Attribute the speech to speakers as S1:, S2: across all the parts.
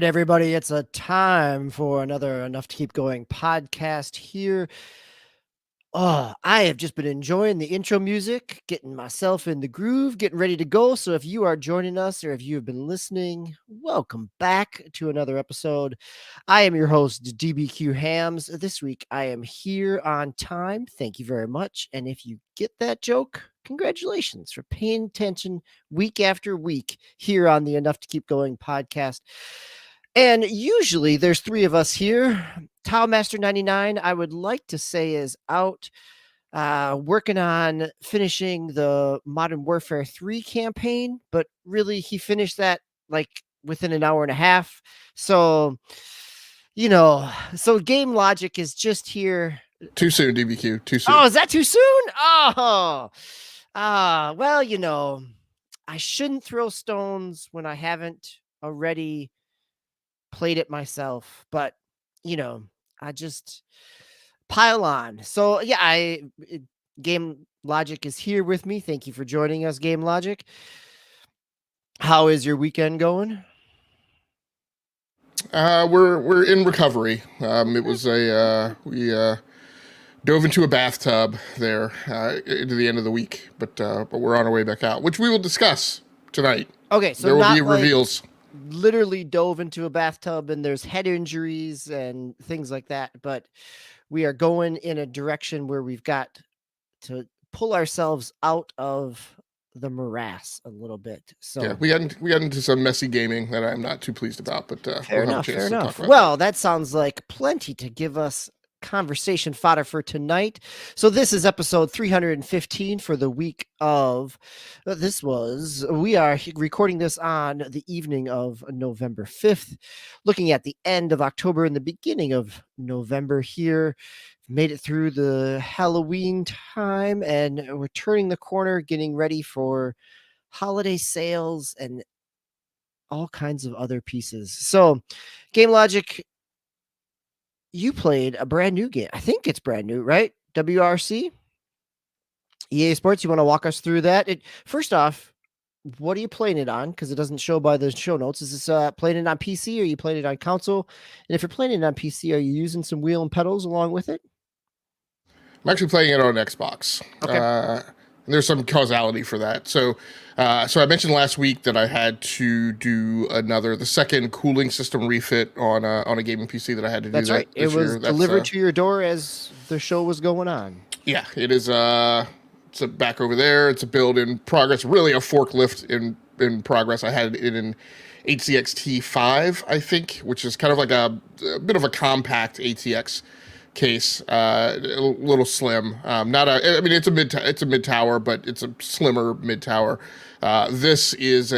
S1: everybody, it's a time for another Enough to Keep Going podcast here. I have just been enjoying the intro music, getting myself in the groove, getting ready to go. So if you are joining us or if you have been listening, welcome back to another episode. I am your host, DBQ Hams. This week I am here on time. Thank you very much. And if you get that joke, congratulations for paying attention week after week here on the Enough to Keep Going podcast. And usually there's three of us here. Master 99, I would like to say, is out working on finishing the Modern Warfare 3 campaign, but really he finished that like within an hour and a half. So, so Game Logic is just here.
S2: Too soon, DBQ. Too soon.
S1: Oh, is that too soon? Well, I shouldn't throw stones when I haven't already played it myself, but I just pile on. So yeah, Game Logic is here with me. Thank you for joining us, Game Logic. How is your weekend going?
S2: We're in recovery. It was we dove into a bathtub there into the end of the week, but we're on our way back out, which we will discuss tonight.
S1: Okay, so
S2: there will be reveals.
S1: Literally dove into a bathtub and there's head injuries and things like that, but we are going in a direction where we've got to pull ourselves out of the morass a little bit. So
S2: yeah, we got into some messy gaming that I'm not too pleased about, but
S1: fair enough. Well, that sounds like plenty to give us conversation fodder for tonight. So this is episode 315 for the week of we are recording this on the evening of November 5th, looking at the end of October and the beginning of November here. Made it through the Halloween time and we're turning the corner, getting ready for holiday sales and all kinds of other pieces. So Game Logic, you played a brand new game. I think it's brand new, right? WRC? EA Sports, you want to walk us through that? First off, what are you playing it on? Because it doesn't show by the show notes. Is this playing it on PC or are you playing it on console? And if you're playing it on PC, are you using some wheel and pedals along with it?
S2: I'm actually playing it on Xbox. Okay. There's some causality for that. So I mentioned last week that I had to do the second cooling system refit on a gaming PC that I had to do.
S1: That's right. It was delivered to your door as the show was going on.
S2: Yeah, it is. It's back over there. It's a build in progress. Really a forklift in progress. I had it in HCXT 5, I think, which is kind of like a bit of a compact ATX case, a little slim. It's a mid tower, but it's a slimmer mid tower. This is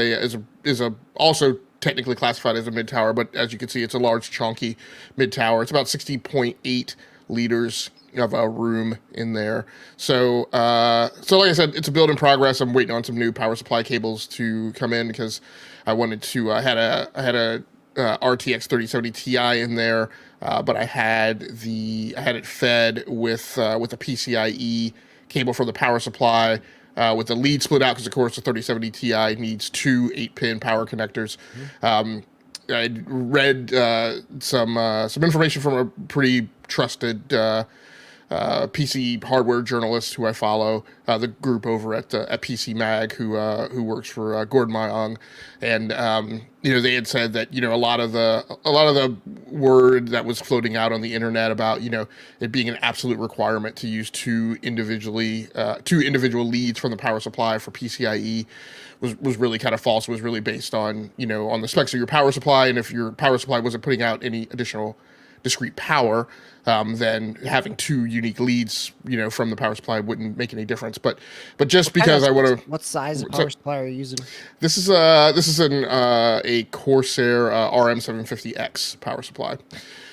S2: also technically classified as a mid tower, but as you can see, it's a large, chunky mid tower. It's about 60.8 liters of a room in there. So like I said, it's a build in progress. I'm waiting on some new power supply cables to come in because I wanted to. I had a RTX 3070 Ti in there. But I had it fed with a PCIe cable for the power supply, with the lead split out because of course the 3070 Ti needs two 8-pin power connectors. I read some information from a pretty trusted PC hardware journalist who I follow, the group over at PC Mag, who works for Gordon Myong, and they had said that a lot of the word that was floating out on the internet about it being an absolute requirement to use two individual leads from the power supply for PCIe was really kind of false. It was really based on on the specs of your power supply, and if your power supply wasn't putting out any additional discrete power, then having two unique leads, from the power supply wouldn't make any difference. But just because I want to,
S1: what size of power supply are you using?
S2: This is a Corsair RM750X power supply.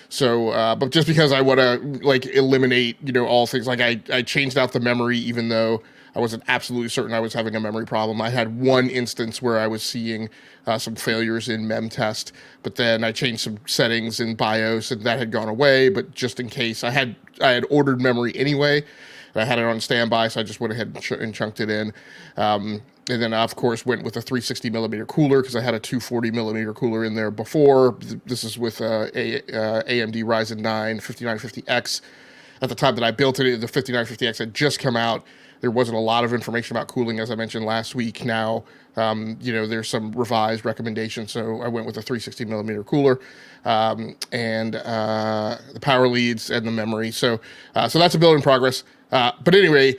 S2: So, but just because I want to eliminate, all things, I changed out the memory, even though I wasn't absolutely certain I was having a memory problem. I had one instance where I was seeing some failures in memtest, but then I changed some settings in BIOS and that had gone away. But just in case, I had ordered memory anyway, and I had it on standby, so I just went ahead and chunked it in. And then I, of course, went with a 360 millimeter cooler because I had a 240 millimeter cooler in there before. This is with AMD Ryzen 9 5950X. At the time that I built it, the 5950X had just come out. There wasn't a lot of information about cooling, as I mentioned last week. Now, there's some revised recommendations, so I went with a 360 millimeter cooler, and the power leads and the memory. So that's a build in progress. But anyway,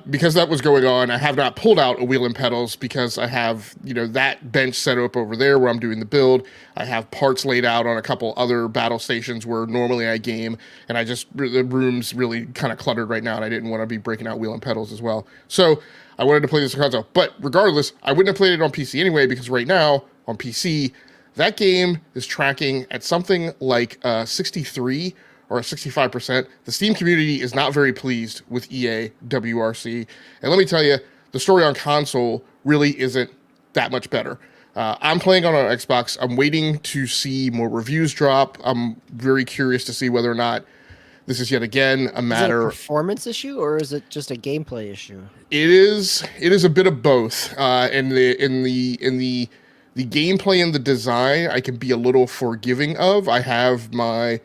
S2: because that was going on, I have not pulled out a wheel and pedals because I have, that bench set up over there where I'm doing the build. I have parts laid out on a couple other battle stations where normally I game, and the room's really kind of cluttered right now, and I didn't want to be breaking out wheel and pedals as well. So I wanted to play this on console. But regardless, I wouldn't have played it on PC anyway, because right now on PC, that game is tracking at something like 63 or 65%. The Steam community is not very pleased with EA WRC. And let me tell you, the story on console really isn't that much better. I'm playing on an Xbox. I'm waiting to see more reviews drop. I'm very curious to see whether or not this is yet again a matter.
S1: Is it a performance issue, or is it just a gameplay issue?
S2: It is a bit of both. In the gameplay and the design, I can be a little forgiving of. I have my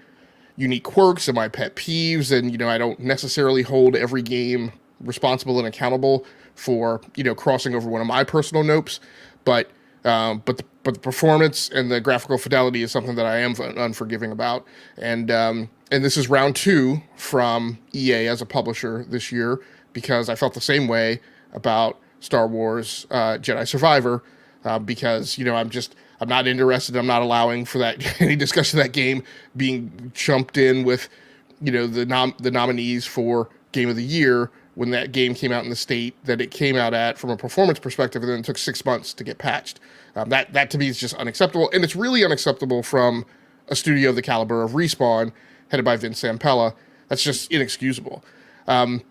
S2: unique quirks and my pet peeves, and I don't necessarily hold every game responsible and accountable for crossing over one of my personal nopes, but the performance and the graphical fidelity is something that I am unforgiving about, and this is round 2 from EA as a publisher this year, because I felt the same way about Star Wars Jedi Survivor, because I'm not interested. I'm not allowing for that any discussion of that game being chumped in with, the nominees for Game of the Year when that game came out in the state that it came out at from a performance perspective, and then it took 6 months to get patched. That to me is just unacceptable, and it's really unacceptable from a studio of the caliber of Respawn, headed by Vince Zampella. That's just inexcusable. And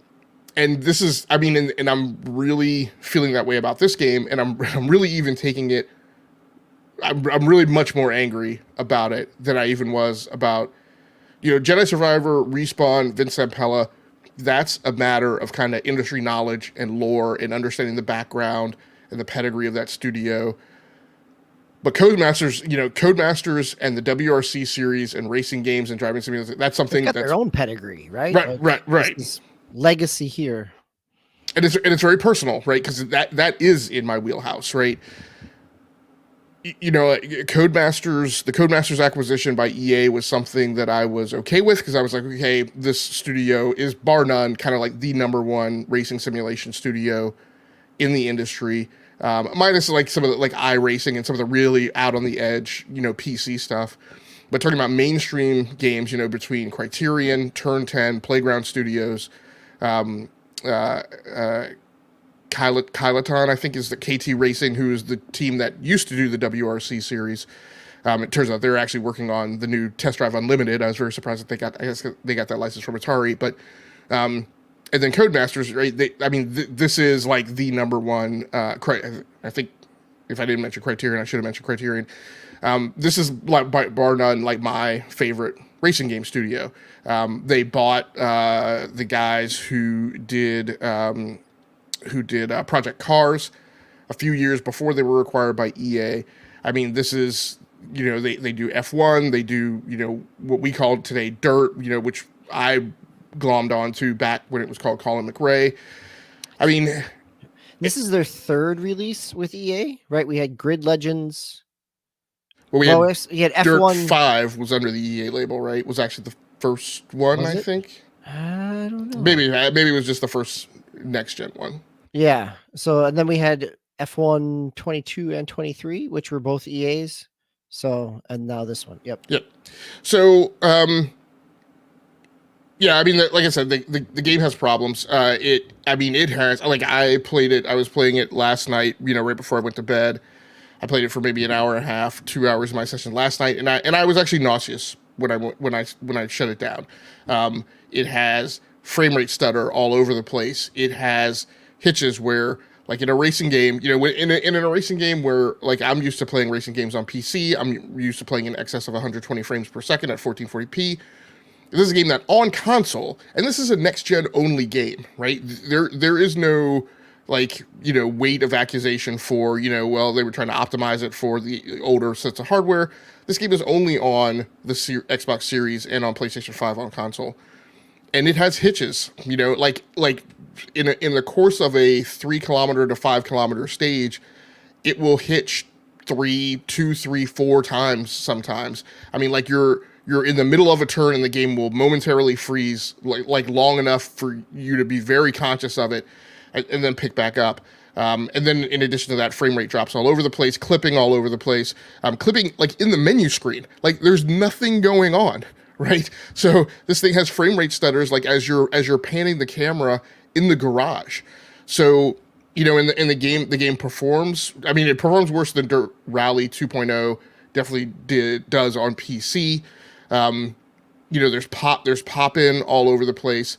S2: this is, and I'm really feeling that way about this game, and I'm really even taking it. I'm really much more angry about it than I even was about, Jedi Survivor, Respawn, Vince Zampella. That's a matter of kind of industry knowledge and lore and understanding the background and the pedigree of that studio. But Codemasters and the WRC series and racing games and driving simulators, that's something
S1: that's their own pedigree, right?
S2: Right.
S1: Legacy here.
S2: And it's very personal, right? Because that is in my wheelhouse, right? The Codemasters acquisition by EA was something that I was okay with, because I was like, okay, this studio is bar none kind of like the number one racing simulation studio in the industry, minus like some of the like iRacing and some of the really out on the edge, PC stuff. But talking about mainstream games, between Criterion, Turn 10, Playground Studios, Kyloton, I think, is the KT Racing, who is the team that used to do the WRC series. It turns out they're actually working on the new Test Drive Unlimited. I was very surprised that they got that license from Atari. But and then Codemasters, right? This is like the number one. I think if I didn't mention Criterion, I should have mentioned Criterion. This is like bar none like my favorite racing game studio. They bought the guys who did Project Cars a few years before they were acquired by EA. This is, they do F1, they do, what we call today Dirt, which I glommed onto back when it was called Colin McRae.
S1: This is their third release with EA, right? We had Grid Legends.
S2: Well, we had
S1: F1.
S2: Dirt 5 was under the EA label, right? Was actually the first one, I think.
S1: I don't know.
S2: Maybe it was just the first next-gen one.
S1: Yeah. So, and then we had F1 22 and 23, which were both EAs. So, and now this one. Yep.
S2: So, like I said, the game has problems. It has, like, I was playing it last night, right before I went to bed. I played it for maybe an hour and a half, 2 hours of my session last night. And I was actually nauseous when I shut it down. It has frame rate stutter all over the place. It has hitches where, like in a racing game, in a racing game where, like, I'm used to playing racing games on PC, I'm used to playing in excess of 120 frames per second at 1440p. This is a game that on console, and this is a next gen only game, right? There is no weight of accusation for, well, they were trying to optimize it for the older sets of hardware. This game is only on the Xbox Series and on PlayStation 5 on console. And it has hitches, like in the course of a 3 kilometer to 5 kilometer stage, it will hitch two, three, 4 times sometimes. I mean, like you're in the middle of a turn and the game will momentarily freeze, like long enough for you to be very conscious of it, and then pick back up. And then in addition to that, frame rate drops all over the place, clipping all over the place, clipping like in the menu screen, like there's nothing going on, right? So this thing has frame rate stutters, like as you're panning the camera in the garage. So in the game performs. I mean, it performs worse than Dirt Rally 2.0 definitely does on PC. There's pop in all over the place.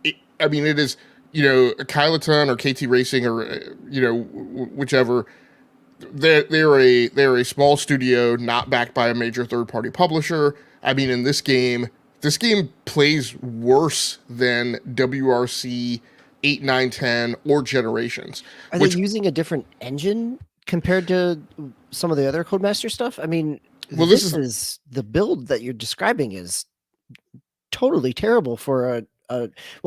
S2: It is, a Kyloton or KT Racing or whichever. They're a small studio not backed by a major third party publisher. I mean, in this game plays worse than WRC 8, 9, 10 or Generations.
S1: Are they using a different engine compared to some of the other Codemaster stuff? I mean, well, this is the build that you're describing is totally terrible for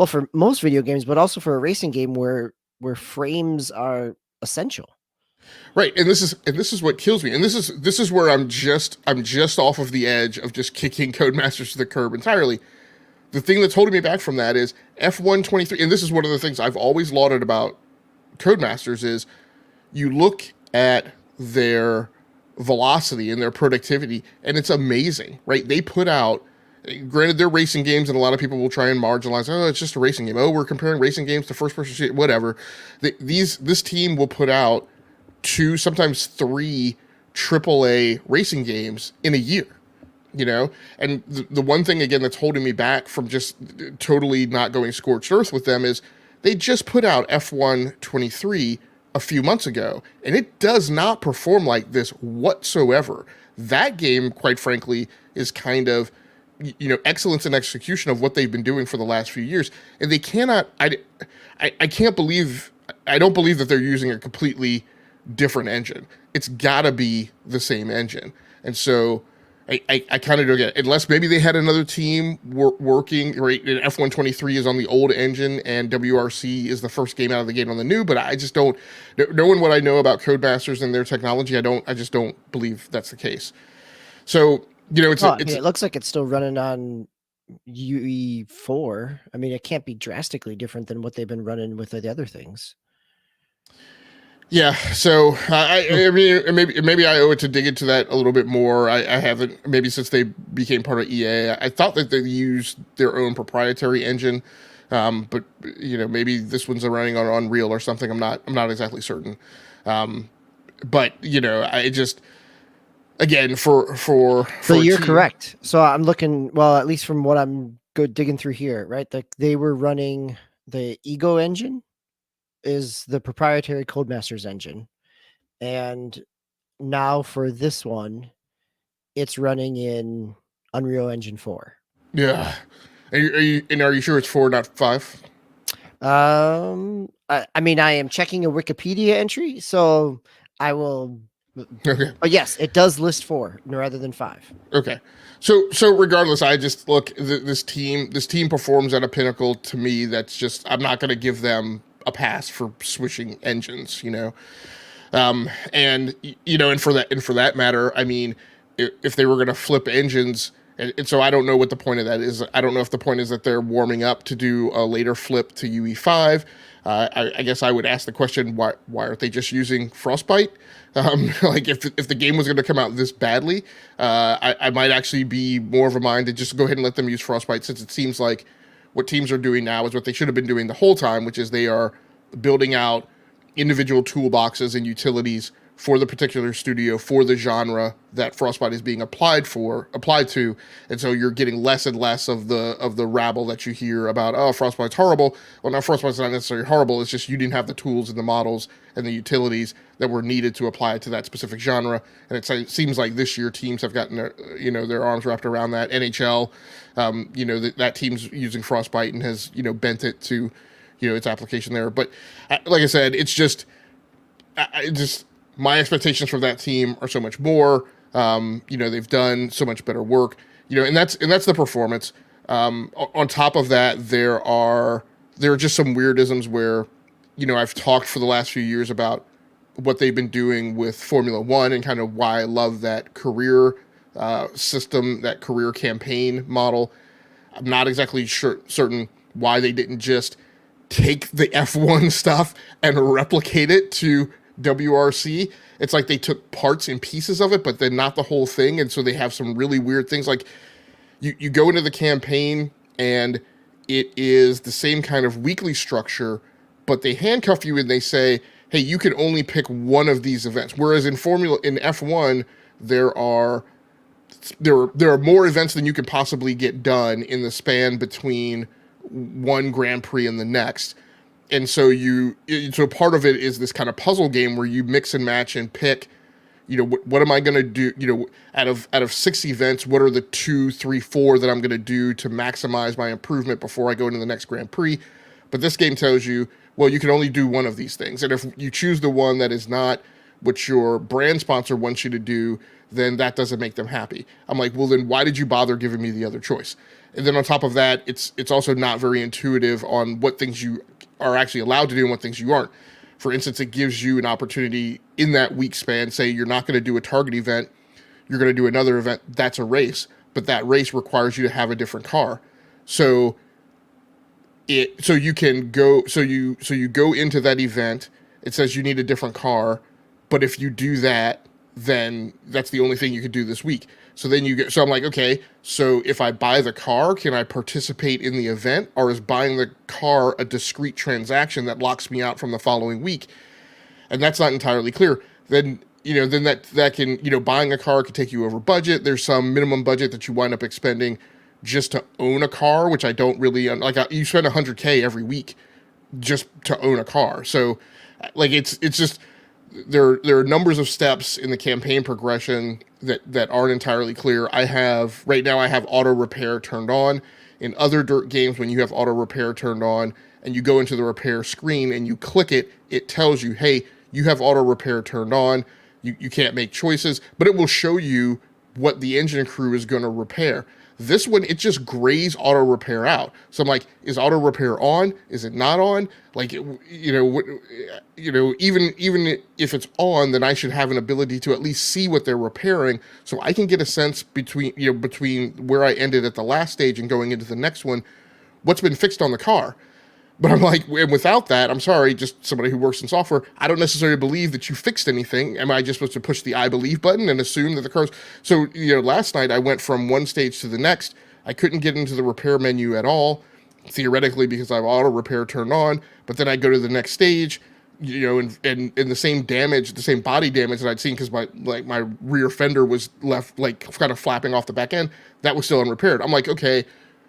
S1: for most video games, but also for a racing game where frames are essential.
S2: Right, and this is what kills me, and this is where I'm just off of the edge of just kicking Codemasters to the curb entirely. The thing that's holding me back from that is F123, and this is one of the things I've always lauded about Codemasters is you look at their velocity and their productivity, and it's amazing, right? They put out, granted, they're racing games, and a lot of people will try and marginalize, oh, it's just a racing game. Oh, we're comparing racing games to first-person shit, whatever. This team will put out 2, sometimes 3 AAA racing games in a year. And the one thing, again, that's holding me back from just totally not going scorched earth with them is they just put out F123 a few months ago, and it does not perform like this whatsoever. That game, quite frankly, is kind of, excellence in execution of what they've been doing for the last few years. And they cannot, I can't believe, I don't believe that they're using a completely different engine. It's gotta be the same engine. And so I kind of don't get it. Unless maybe they had another team working, right? And F123 is on the old engine and WRC is the first game out of the gate on the new, but I just don't, knowing what I know about Codemasters and their technology, I just don't believe that's the case. So,
S1: it looks like it's still running on UE4. I mean, it can't be drastically different than what they've been running with the other things.
S2: Yeah, so I mean, maybe I owe it to dig into that a little bit more. I haven't, maybe since they became part of EA. I thought that they used their own proprietary engine, but maybe this one's running on Unreal or something. I'm not exactly certain. But I just, again, for
S1: so you're correct. So I'm looking, well, at least from what I'm digging through here, right? They were running the Ego engine. Is the proprietary Codemasters engine, and now for this one, it's running in Unreal Engine 4.
S2: Yeah, are you sure it's 4, not 5?
S1: I mean, I am checking a Wikipedia entry, so I will. Okay. But yes, it does list 4 rather than 5.
S2: Okay, so regardless, I just look, this team performs at a pinnacle to me. That's just, I'm not going to give them a pass for switching engines, and for that matter, I mean, if they were going to flip engines, and so I don't know what the point of that is. I don't know if the point is that they're warming up to do a later flip to UE5. I guess I would ask the question, why aren't they just using Frostbite? Like if the game was going to come out this badly, I might actually be more of a mind to just go ahead and let them use Frostbite, since it seems like what teams are doing now is what they should have been doing the whole time, which is they are building out individual toolboxes and utilities for the particular studio, for the genre that Frostbite is being applied to. And so you're getting less and less of the rabble that you hear about, oh, Frostbite's horrible. Well, now Frostbite's not necessarily horrible. It's just you didn't have the tools and the models and the utilities that were needed to apply it to that specific genre. And it seems like this year teams have gotten their arms wrapped around that. NHL, that team's using Frostbite and has, bent it to, its application there. But like I said, it's just my expectations from that team are so much more. They've done so much better work. And that's the performance. On top of that, there are just some weirdisms where, I've talked for the last few years about what they've been doing with Formula One and kind of why I love that career system, that career campaign model. I'm not exactly certain why they didn't just take the F1 stuff and replicate it to WRC. It's like they took parts and pieces of it, but then not the whole thing. And so they have some really weird things. Like you go into the campaign and it is the same kind of weekly structure, but they handcuff you and they say, hey, you can only pick one of these events. Whereas in F1, there are more events than you can possibly get done in the span between one Grand Prix and the next. And so so part of it is this kind of puzzle game where you mix and match and pick, what am I going to do? Out of 6 events, what are the 2, 3, 4 that I'm going to do to maximize my improvement before I go into the next Grand Prix? But this game tells you, well, you can only do one of these things. And if you choose the one that is not what your brand sponsor wants you to do, then that doesn't make them happy. I'm like, well, then why did you bother giving me the other choice? And then on top of that, it's also not very intuitive on what things you are actually allowed to do and what things you aren't. For instance, it gives you an opportunity in that week span. Say you're not going to do a target event, you're going to do another event. That's a race, but that race requires you to have a different car. So you go into that event. It says you need a different car, but if you do that, then that's the only thing you could do this week. So then so I'm like, okay, so if I buy the car, can I participate in the event, or is buying the car a discrete transaction that locks me out from the following week? And that's not entirely clear. Then that can, buying a car could take you over budget. There's some minimum budget that you wind up expending just to own a car, which I don't really like. You spend $100K every week just to own a car. So like, it's just, there are numbers of steps in the campaign progression that aren't entirely clear. Right now I have auto repair turned on. In other dirt games, when you have auto repair turned on and you go into the repair screen and you click it, it tells you, hey, you have auto repair turned on. You can't make choices, but it will show you what the engine crew is going to repair. This one, it just grays auto repair out. So I'm like, is auto repair on? Is it not on? Like, even if it's on, then I should have an ability to at least see what they're repairing, so I can get a sense between where I ended at the last stage and going into the next one, what's been fixed on the car. But I'm like, and without that, I'm sorry, just somebody who works in software, I don't necessarily believe that you fixed anything. Am I just supposed to push the I believe button and assume that the car's... So, last night I went from one stage to the next. I couldn't get into the repair menu at all, theoretically, because I have auto repair turned on. But then I go to the next stage, and the same damage, the same body damage that I'd seen, because my rear fender was left, kind of flapping off the back end, that was still unrepaired. I'm like, okay,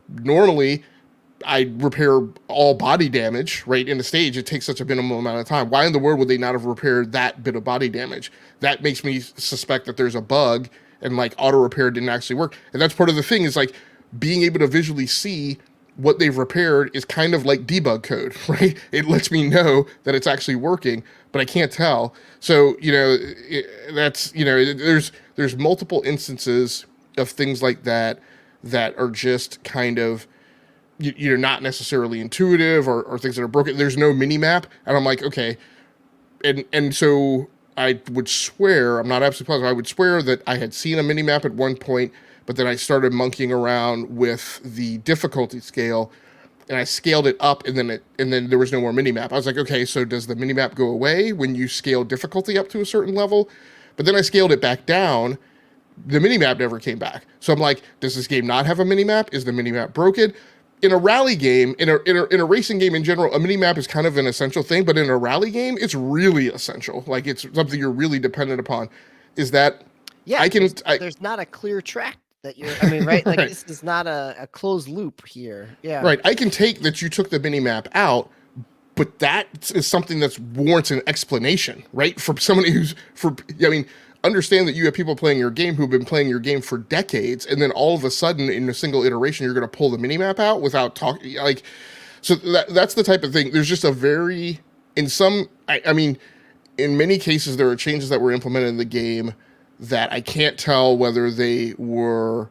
S2: normally I repair all body damage, right, in the stage. It takes such a minimal amount of time. Why in the world would they not have repaired that bit of body damage? That makes me suspect that there's a bug and auto repair didn't actually work. And that's part of the thing, is being able to visually see what they've repaired is kind of like debug code, right? It lets me know that it's actually working, but I can't tell. So, there's multiple instances of things like that are just kind of, not necessarily intuitive, or things that are broken. There's no mini map, and I'm like, okay, and so I would swear, I'm not absolutely positive, I would swear that I had seen a mini map at one point, but then I started monkeying around with the difficulty scale, and I scaled it up, and then there was no more mini map. I was like, okay, so does the mini map go away when you scale difficulty up to a certain level? But then I scaled it back down. The mini map never came back. So I'm like, does this game not have a mini map? Is the mini map broken? In a rally game, in a racing game in general, a mini map is kind of an essential thing, but in a rally game, it's really essential. Like, it's something you're really dependent upon. Is that
S1: there's not a clear track that you're, right? Like, right. This is not a closed loop here. Yeah.
S2: Right. I can take that you took the mini map out, but that is something that's warrants an explanation, right? For somebody understand that you have people playing your game who've been playing your game for decades, and then all of a sudden, in a single iteration, you're going to pull the minimap out without talking. So that's the type of thing. There's just a very in some. I mean, in many cases, there are changes that were implemented in the game that I can't tell whether they were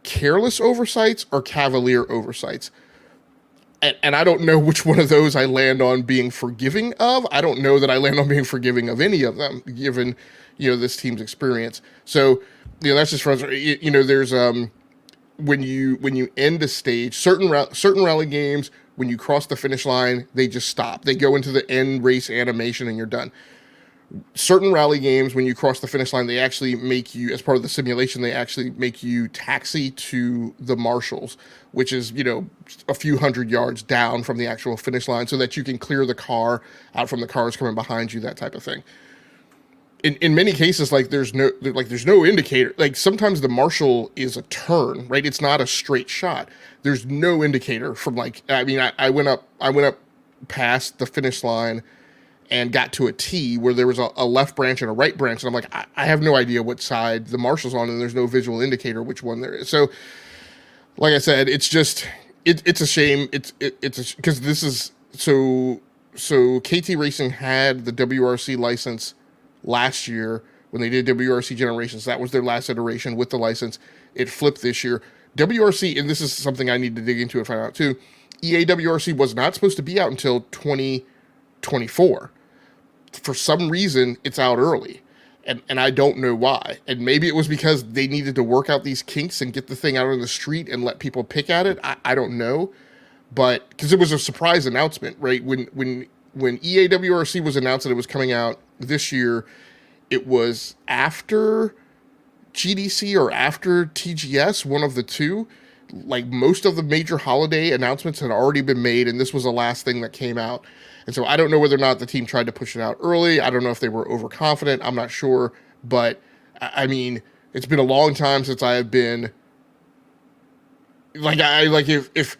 S2: careless oversights or cavalier oversights. And I don't know which one of those I land on being forgiving of. I don't know that I land on being forgiving of any of them, given, this team's experience. So, that's just for us. There's when you end a stage, certain rally games, when you cross the finish line, they just stop. They go into the end race animation and you're done. Certain rally games, when you cross the finish line, they actually make you, as part of the simulation, they actually make you taxi to the marshals, which is, a few hundred yards down from the actual finish line so that you can clear the car out from the cars coming behind you, that type of thing. In many cases, there's no indicator. Like, sometimes the marshal is a turn, right? It's not a straight shot. There's no indicator from I went up past the finish line and got to a T where there was a left branch and a right branch. And I'm like, I have no idea what side the marshal's on, and there's no visual indicator which one there is. So, like I said, it's just, it's a shame. It's because this is, so KT Racing had the WRC license last year when they did WRC Generations. That was their last iteration with the license. It flipped this year. WRC, and this is something I need to dig into and find out too, EA WRC was not supposed to be out until 2024. For some reason, it's out early, and I don't know why. And maybe it was because they needed to work out these kinks and get the thing out on the street and let people pick at it. I don't know, but because it was a surprise announcement, right? When EA WRC was announced that it was coming out this year, it was after GDC or after TGS, one of the two. Like, most of the major holiday announcements had already been made, and this was the last thing that came out. And so I don't know whether or not the team tried to push it out early. I don't know if they were overconfident. I'm not sure. But, I mean, it's been a long time since I have been... if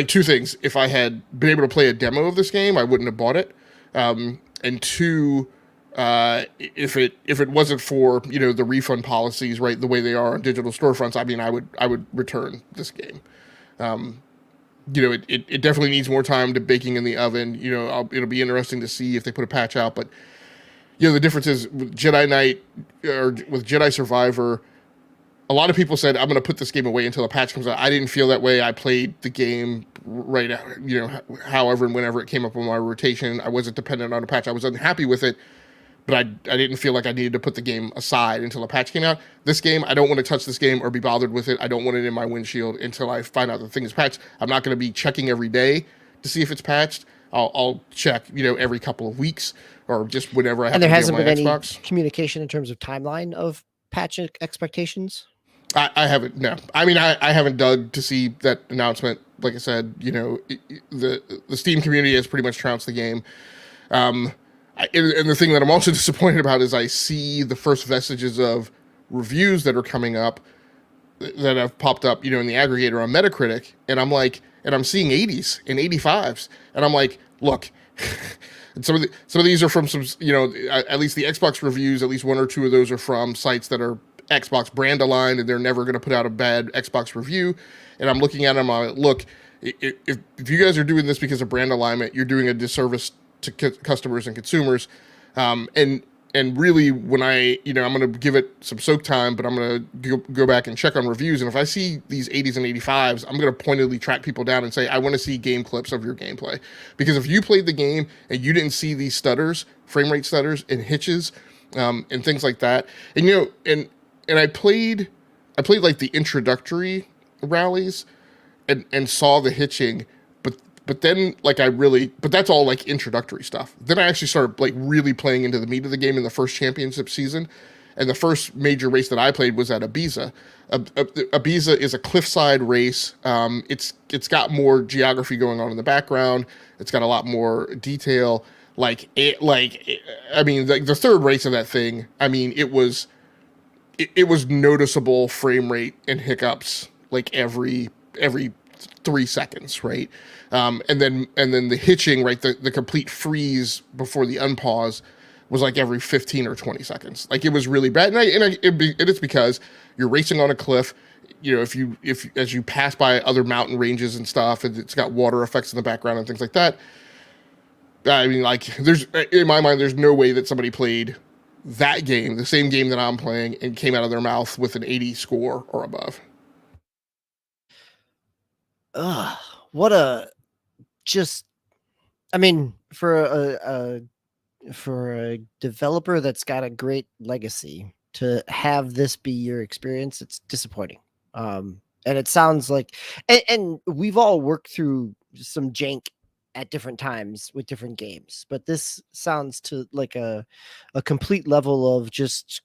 S2: two things. If I had been able to play a demo of this game, I wouldn't have bought it. And two, if it wasn't for, the refund policies, right, the way they are on digital storefronts, I mean, I would return this game. It definitely needs more time to baking in the oven. It'll be interesting to see if they put a patch out. But, the difference is with Jedi Knight or with Jedi Survivor, a lot of people said, I'm going to put this game away until a patch comes out. I didn't feel that way. I played the game right, however and whenever it came up on my rotation. I wasn't dependent on a patch. I was unhappy with it, but I didn't feel like I needed to put the game aside until a patch came out. This game, I don't want to touch this game or be bothered with it. I don't want it in my windshield until I find out the thing is patched. I'm not going to be checking every day to see if it's patched. I'll check, every couple of weeks or just whenever I have to be on my Xbox. And there hasn't been any
S1: communication in terms of timeline of patch expectations?
S2: I haven't, no. I mean, I haven't dug to see that announcement. Like I said, the Steam community has pretty much trounced the game. And the thing that I'm also disappointed about is I see the first vestiges of reviews that are coming up that have popped up, in the aggregator on Metacritic. And I'm like, and I'm seeing 80s and 85s. And I'm like, look, and some of these are from some, at least the Xbox reviews, at least one or two of those are from sites that are Xbox brand aligned, and they're never going to put out a bad Xbox review. And I'm looking at them, I'm like, look, if you guys are doing this because of brand alignment, you're doing a disservice to customers and consumers. And really, when I'm going to give it some soak time, but I'm going to go back and check on reviews. And if I see these 80s and 85s, I'm going to pointedly track people down and say, I want to see game clips of your gameplay. Because if you played the game and you didn't see these stutters, frame rate stutters and hitches, and things like that, and I played like the introductory rallies and saw the hitching, but then but that's all like introductory stuff. Then I actually started like really playing into the meat of the game in the first championship season. And the first major race that I played was at Ibiza. Ibiza is a cliffside race. It's got more geography going on in the background. It's got a lot more detail. The third race of that thing, I mean, it was noticeable frame rate and hiccups like every 3 seconds, right? And then the hitching, right? The complete freeze before the unpause was like every 15 or 20 seconds. Like, it was really bad. And it's because you're racing on a cliff. if as you pass by other mountain ranges and stuff, and it's got water effects in the background and things like that. I mean, like, there's in my mind, there's no way that somebody played that game, the same game that I'm playing, and came out of their mouth with an 80 score or above.
S1: Ugh, what a just. I mean, for a developer that's got a great legacy, to have this be your experience, it's disappointing. And it sounds like, and we've all worked through some jank at different times with different games, but this sounds to like a complete level of just,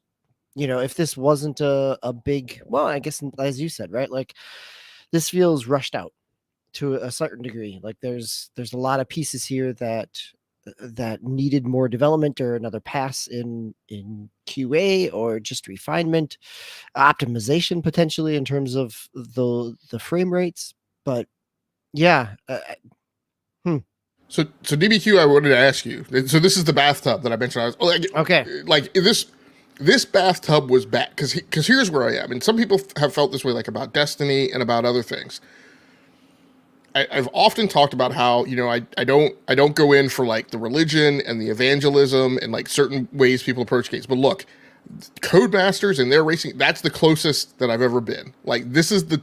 S1: if this wasn't a big, well, I guess as you said, right? Like, this feels rushed out to a certain degree. Like, there's a lot of pieces here that needed more development or another pass in QA, or just refinement, optimization potentially in terms of the frame rates. But yeah,
S2: So DBQ, I wanted to ask you. So this is the bathtub that I mentioned. I was
S1: okay,
S2: like this bathtub was bad because here's where I am, and some people have felt this way, like about Destiny and about other things. I've often talked about how I don't go in for like the religion and the evangelism and like certain ways people approach games. But look, Codemasters and their racing, that's the closest that I've ever been. Like, this is the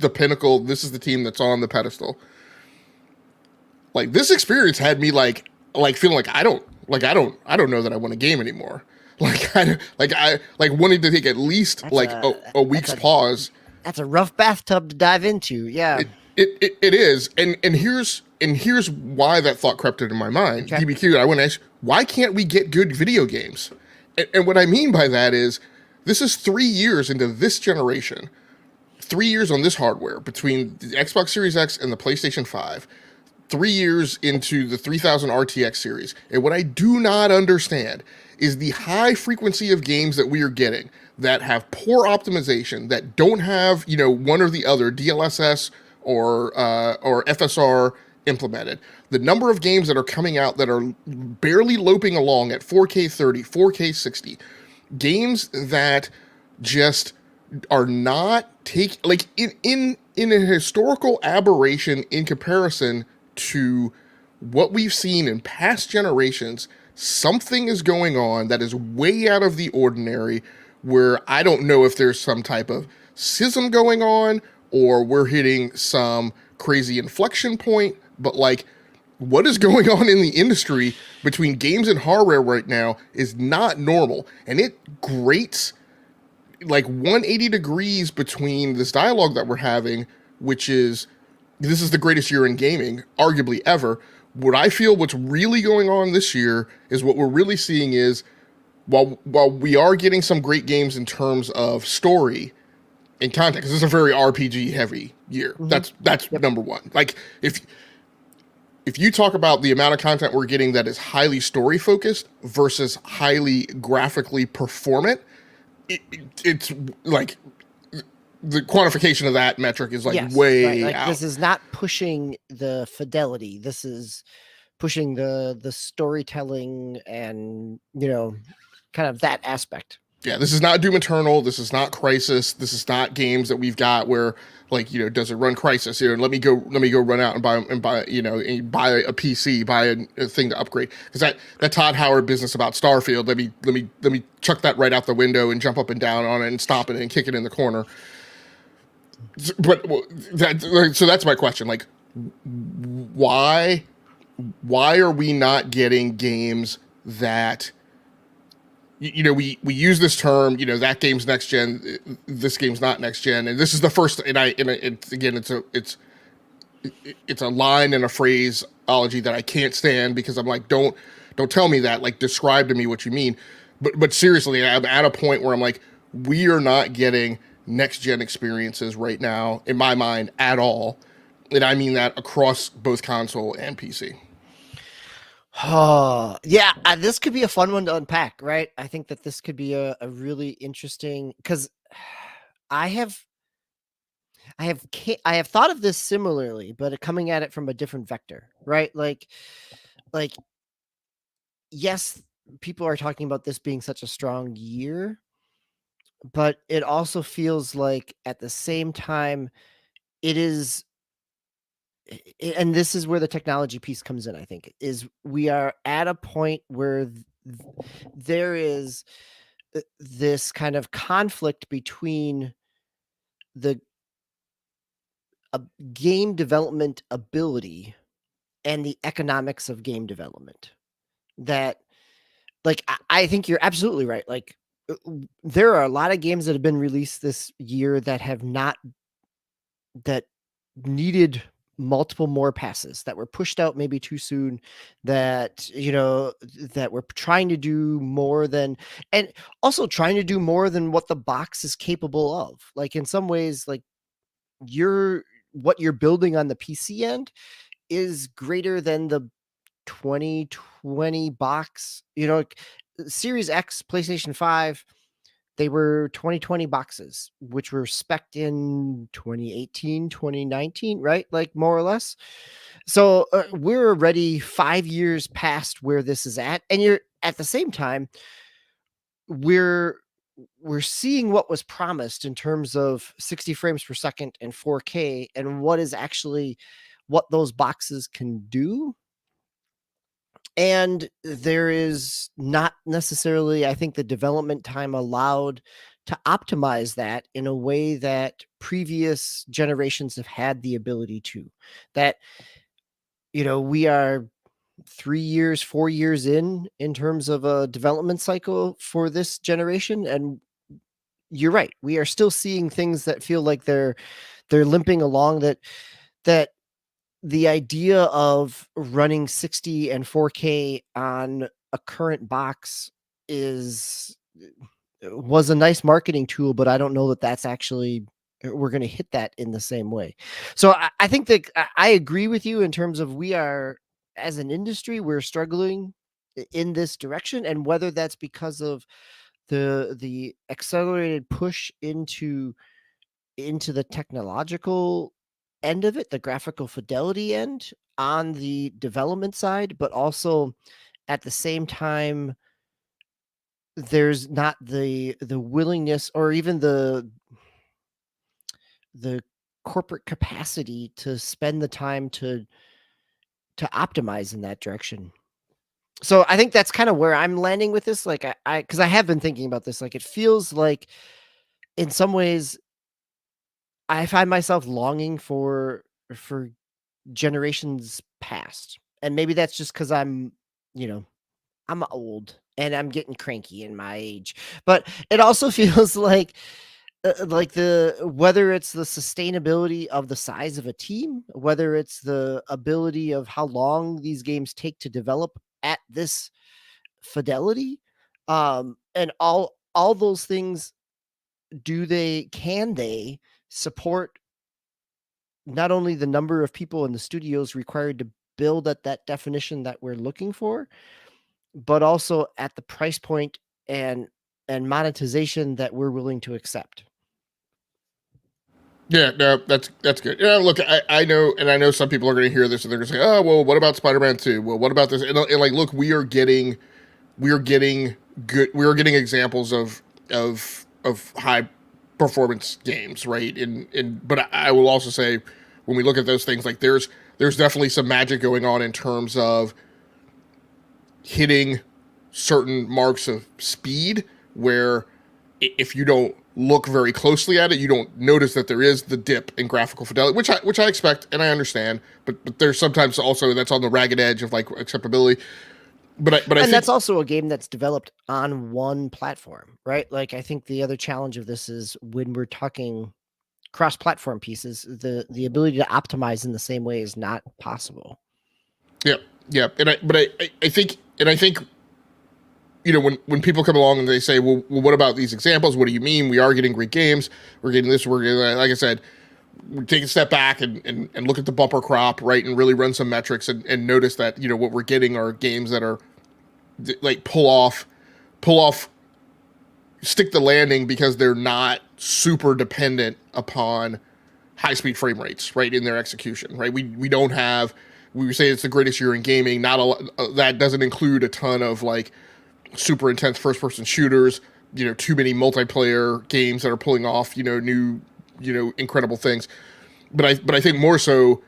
S2: pinnacle. This is the team that's on the pedestal. Like, this experience had me like feeling like I don't know that I want a game anymore. Like, I wanted to take at least a week's pause.
S1: That's a rough bathtub to dive into. Yeah.
S2: It is, and here's why that thought crept into my mind.
S1: Okay.
S2: DBQ, I want to ask, why can't we get good video games? And what I mean by that is, this is 3 years into this generation, 3 years on this hardware between the Xbox Series X and the PlayStation 5, 3 years into the 3000 RTX series. And what I do not understand is the high frequency of games that we are getting that have poor optimization, that don't have, one or the other, DLSS or FSR implemented. The number of games that are coming out that are barely loping along at 4K 30, 4K 60, games that just are not in a historical aberration in comparison to what we've seen in past generations. Something is going on that is way out of the ordinary, where I don't know if there's some type of schism going on or we're hitting some crazy inflection point, but like, what is going on in the industry between games and hardware right now is not normal. And it grates like 180 degrees between this dialogue that we're having, which is, this is the greatest year in gaming, arguably ever. What I feel what's really going on this year is, what we're really seeing is, while we are getting some great games in terms of story and content, because this is a very RPG heavy year. Mm-hmm. That's yep. Number one. Like, if you talk about the amount of content we're getting that is highly story focused versus highly graphically performant, it's like the quantification of that metric is like, yes, way right. Like, out.
S1: This is not pushing the fidelity. This is pushing the storytelling and, kind of that aspect.
S2: Yeah, this is not Doom Eternal. This is not Crysis. This is not games that we've got where, like, does it run Crysis? Let me go run out and buy buy a PC, buy a thing to upgrade. Because that Todd Howard business about Starfield, let me chuck that right out the window and jump up and down on it and stop it and kick it in the corner. But so that's my question. Like, why are we not getting games that, we use this term, that game's next gen, this game's not next gen, and this is the first. And it's a line and a phraseology that I can't stand, because I'm like, don't tell me that. Like, describe to me what you mean. But seriously, I'm at a point where I'm like, we are not getting next gen experiences right now, in my mind, at all. And I mean that across both console and PC.
S1: Oh, yeah, this could be a fun one to unpack, right? I think that this could be a really interesting, because I have thought of this similarly, but coming at it from a different vector, right? Like, yes, people are talking about this being such a strong year, but it also feels like at the same time it is, and this is where the technology piece comes in, I think, is we are at a point where there is this kind of conflict between the uh, game development ability and the economics of game development. That, like, I think you're absolutely right. Like, there are a lot of games that have been released this year that have not, that needed multiple more passes, that were pushed out maybe too soon, that, that were trying to do more than, and also trying to do more than what the box is capable of. Like, in some ways, like, you're what you're building on the PC end is greater than the 2020 box. Series X, PlayStation 5, they were 2020 boxes, which were spec'd in 2018, 2019, right? Like, more or less. So we're already 5 years past where this is at. And you're at the same time, we're we're seeing what was promised in terms of 60 frames per second and 4K, and what is actually what those boxes can do. And there is not necessarily, I think, the development time allowed to optimize that in a way that previous generations have had the ability to. That, we are 3 years, 4 years in terms of a development cycle for this generation. And you're right, we are still seeing things that feel like they're limping along. That the idea of running 60 and 4K on a current box is was a nice marketing tool, but I don't know that that's actually, we're going to hit that in the same way. So I think that I agree with you in terms of, we are, as an industry, we're struggling in this direction, and whether that's because of the accelerated push into the technological end of it, the graphical fidelity end on the development side, but also at the same time, there's not the willingness, or even the corporate capacity to spend the time to optimize in that direction. So I think that's kind of where I'm landing with this. Like, because I have been thinking about this. Like, it feels like in some ways I find myself longing for generations past. And maybe that's just because you know, I'm old and I'm getting cranky in my age. But it also feels like the whether it's the sustainability of the size of a team, whether it's the ability of how long these games take to develop at this fidelity, and all those things, can they support not only the number of people in the studios required to build at that definition that we're looking for, but also at the price point and monetization that we're willing to accept.
S2: Yeah, no, that's good. Look, I know, and I know some people are going to hear this and they're going to say, "Oh, well, what about Spider-Man 2? Well, what about this?" And like, look, we are getting we are getting examples of high performance games, right? But I will also say, when we look at those things, like, there's definitely some magic going on in terms of hitting certain marks of speed, where if you don't look very closely at it, you don't notice that there is the dip in graphical fidelity, which I expect and I understand. But there's sometimes also that's on the ragged edge of, like, acceptability. But I
S1: And
S2: think,
S1: that's also a game that's developed on one platform, right? Like, I think the other challenge of this is, when we're talking cross-platform pieces, the ability to optimize in the same way is not possible.
S2: yeah, yeah. I think, when people come along and they say, well, what about these examples? What do you mean? We are getting great games. We're getting this. We're getting that. Like I said, we take a step back and look at the bumper crop, right, and really run some metrics and notice that, what we're getting are games that are, like, pull off, stick the landing, because they're not super dependent upon high speed frame rates, right, in their execution, right. We don't have, we say it's the greatest year in gaming. Not a lot, that doesn't include a ton of, like, super intense first person shooters, too many multiplayer games that are pulling off, new, incredible things. But I think more so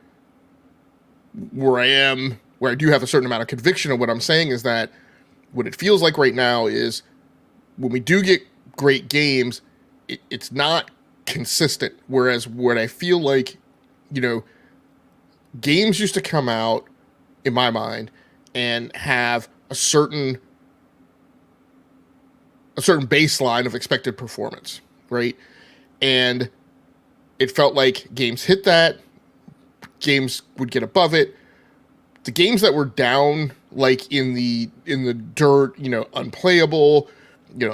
S2: where I do have a certain amount of conviction of what I'm saying is that what it feels like right now is when we do get great games, it's not consistent. Whereas what I feel like, you know, games used to come out in my mind and have a certain baseline of expected performance, right? And it felt like games hit that, games would get above it. The games that were down, like in the dirt, unplayable,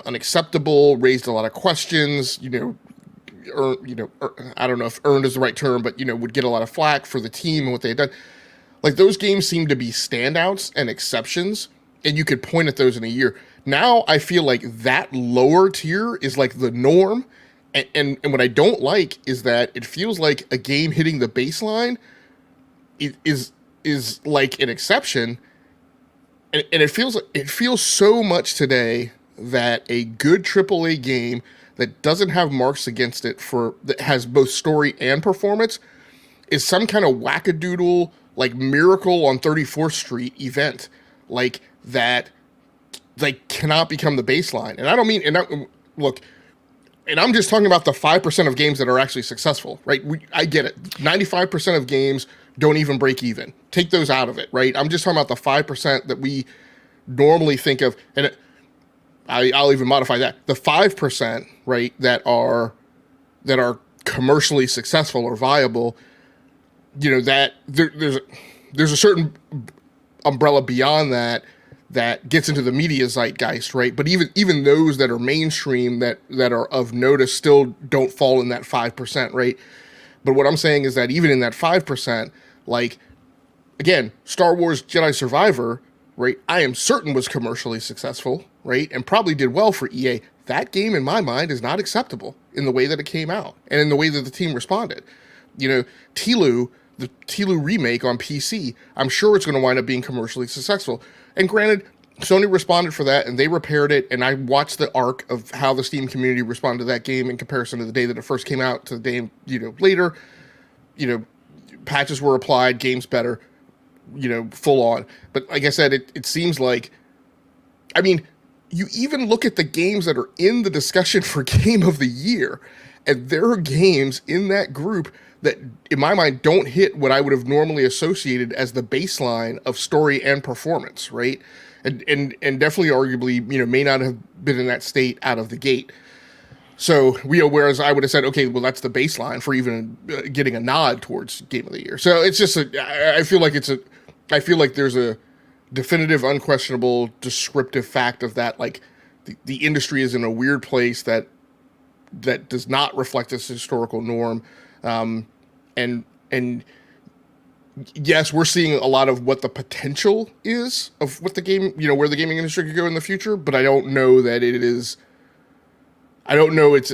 S2: unacceptable, raised a lot of questions, I don't know if earned is the right term, but would get a lot of flack for the team and what they had done. Like those games seem to be standouts and exceptions, and you could point at those in a year. Now I feel like that lower tier is like the norm, and what I don't like is that it feels like a game hitting the baseline is like an exception, and it feels so much today that a good AAA game that doesn't have marks against it that has both story and performance is some kind of wackadoodle like Miracle on 34th Street event like that like cannot become the baseline. And I don't mean look, and I'm just talking about the 5% of games that are actually successful, right? I get it. 95% of games don't even break even. Take those out of it, right? I'm just talking about the 5% that we normally think of, and I'll even modify that. The 5%, right, that are commercially successful or viable, that there's a certain umbrella beyond that gets into the media zeitgeist, right? But even those that are mainstream that are of notice still don't fall in that 5%, right? But what I'm saying is that even in that 5%, like again, Star Wars Jedi Survivor, right? I am certain was commercially successful, right? And probably did well for EA. That game in my mind is not acceptable in the way that it came out and in the way that the team responded. The Tilo remake on PC, I'm sure it's going to wind up being commercially successful. And granted, Sony responded for that and they repaired it. And I watched the arc of how the Steam community responded to that game in comparison to the day that it first came out to the day, later. Patches were applied, game's better, full on. But like I said, it seems like, I mean, you even look at the games that are in the discussion for Game of the Year, and there are games in that group that, in my mind, don't hit what I would have normally associated as the baseline of story and performance, right? And definitely, arguably, may not have been in that state out of the gate. So, whereas I would have said, okay, well, that's the baseline for even getting a nod towards Game of the Year. So it's just I feel like there's a definitive, unquestionable, descriptive fact of that. Like the industry is in a weird place that does not reflect this historical norm. And yes, we're seeing a lot of what the potential is of what the game, where the gaming industry could go in the future. But I don't know that it is. I don't know it's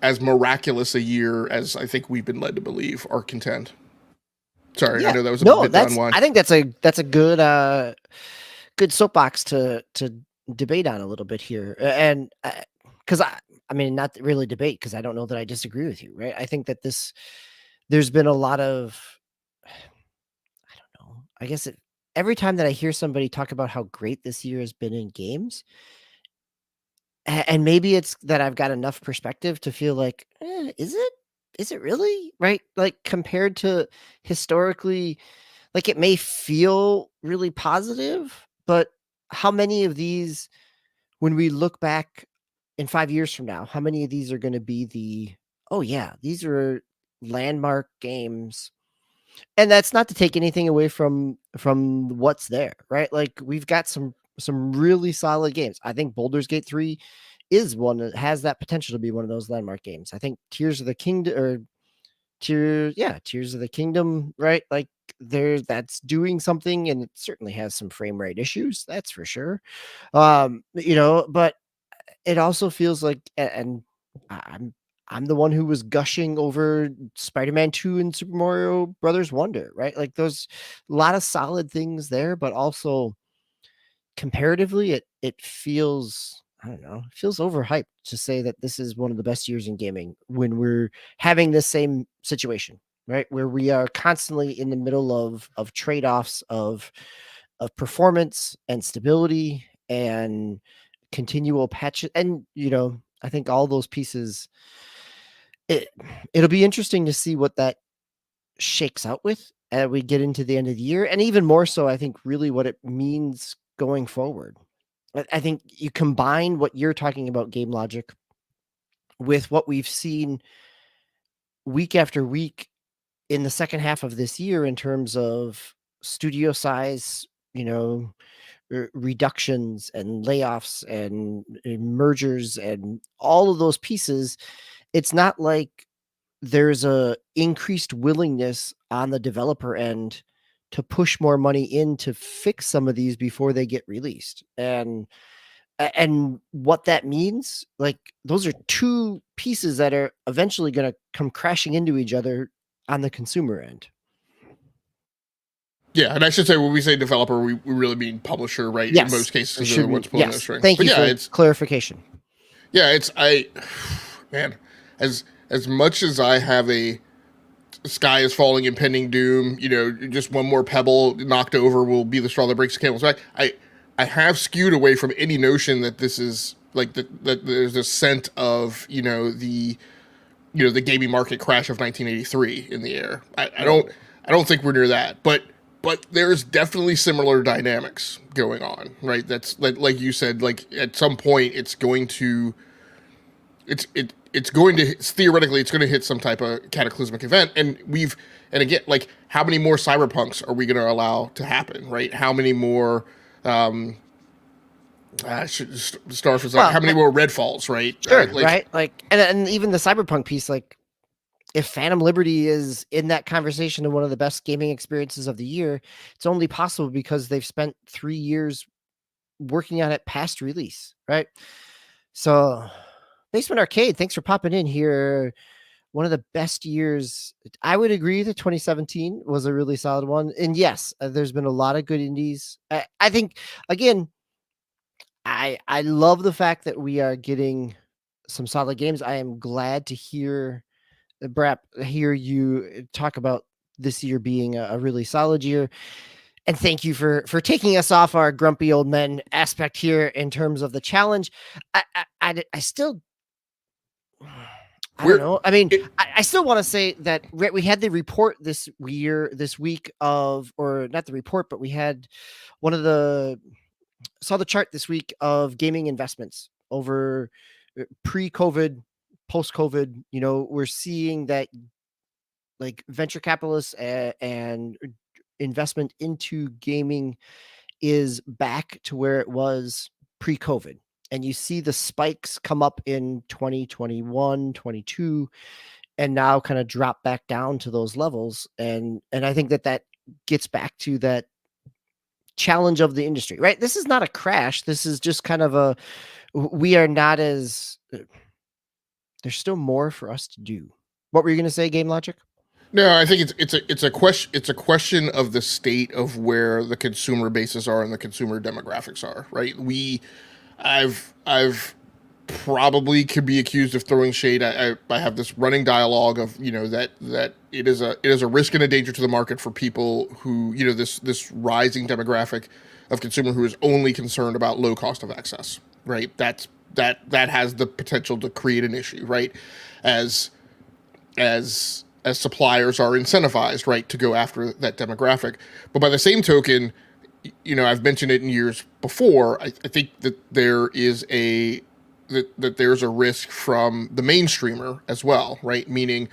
S2: as miraculous a year as I think we've been led to believe or contend. Sorry,
S1: Yeah,
S2: I know that was a
S1: no,
S2: bit to unwind.
S1: I think that's a good soapbox to debate on a little bit here, and because I mean not really debate because I don't know that I disagree with you, right? I think that there's been a lot of I don't know. I guess every time that I hear somebody talk about how great this year has been in games, and maybe it's that I've got enough perspective to feel like, is it? Is it really right? Like compared to historically, like it may feel really positive, but how many of these, when we look back in 5 years from now, how many of these are going to be oh yeah, these are landmark games. And that's not to take anything away from what's there, right? Like we've got some really solid games. I think Baldur's Gate 3 is one that has that potential to be one of those landmark games. I think Tears of the Kingdom or Tears of the Kingdom, right? Like that's doing something and it certainly has some frame rate issues, that's for sure. But it also feels like and I'm the one who was gushing over Spider-Man 2 and Super Mario Brothers Wonder, right? Like there's a lot of solid things there, but also comparatively it feels I don't know, it feels overhyped to say that this is one of the best years in gaming when we're having this same situation, right? Where we are constantly in the middle of trade-offs of performance and stability and continual patches. And, I think all those pieces, it it'll be interesting to see what that shakes out with as we get into the end of the year, and even more so, I think really what it means going forward. I think you combine what you're talking about, game logic, with what we've seen week after week in the second half of this year in terms of studio size, reductions and layoffs and mergers and all of those pieces. It's not like there's a increased willingness on the developer end to push more money in to fix some of these before they get released. And what that means, like, those are two pieces that are eventually going to come crashing into each other on the consumer end.
S2: Yeah, and I should say when we say developer, we really mean publisher, right? In
S1: Yes,
S2: most cases,
S1: it
S2: because they're
S1: should
S2: the
S1: be.
S2: ones pulling the
S1: Yes,
S2: strings.
S1: thank
S2: But
S1: you
S2: yeah,
S1: for
S2: it's
S1: clarification.
S2: yeah, it's man, as much as I have a sky is falling, impending doom, just one more pebble knocked over will be the straw that breaks the camel's back. I have skewed away from any notion that this is like that there's a scent of the gaming market crash of 1983 in the air. I don't think we're near that, but there's definitely similar dynamics going on, right? That's like you said, like at some point it's going to theoretically it's going to hit some type of cataclysmic event, and again, like how many more cyberpunks are we going to allow to happen, right? How many more Starfield's like
S1: Well,
S2: how many more Redfalls, right?
S1: sure,
S2: Like
S1: right? Like, and even the cyberpunk piece, like, if Phantom Liberty is in that conversation and one of the best gaming experiences of the year, it's only possible because they've spent 3 years working on it past release, right? So, Basement Arcade, thanks for popping in here. One of the best years. I would agree that 2017 was a really solid one. And yes, there's been a lot of good indies. I think, again, I love the fact that we are getting some solid games. I am glad to hear you talk about this year being a really solid year. And thank you for taking us off our grumpy old men aspect here in terms of the challenge. I still, I don't
S2: we're
S1: know. I mean,
S2: it,
S1: I still want to say that we had the report this week of, or not the report, but we had one of the saw the chart this week of gaming investments over pre-COVID, post-COVID. We're seeing that, like, venture capitalists and investment into gaming is back to where it was pre-COVID. And you see the spikes come up in 2021, 22, and now kind of drop back down to those levels. And I think that gets back to that challenge of the industry, right? This is not a crash. This is just kind of we are not as, there's still more for us to do. What were you going to say, Game Logic?
S2: No, I think it's a question of the state of where the consumer bases are and the consumer demographics are, right? I've probably could be accused of throwing shade. I have this running dialogue of that it is a risk and a danger to the market for people who this rising demographic of consumer who is only concerned about low cost of access, right? That has the potential to create an issue, right? As suppliers are incentivized, right, to go after that demographic. But by the same token, I've mentioned it in years before. I think that there's a risk from the mainstreamer as well, right? Meaning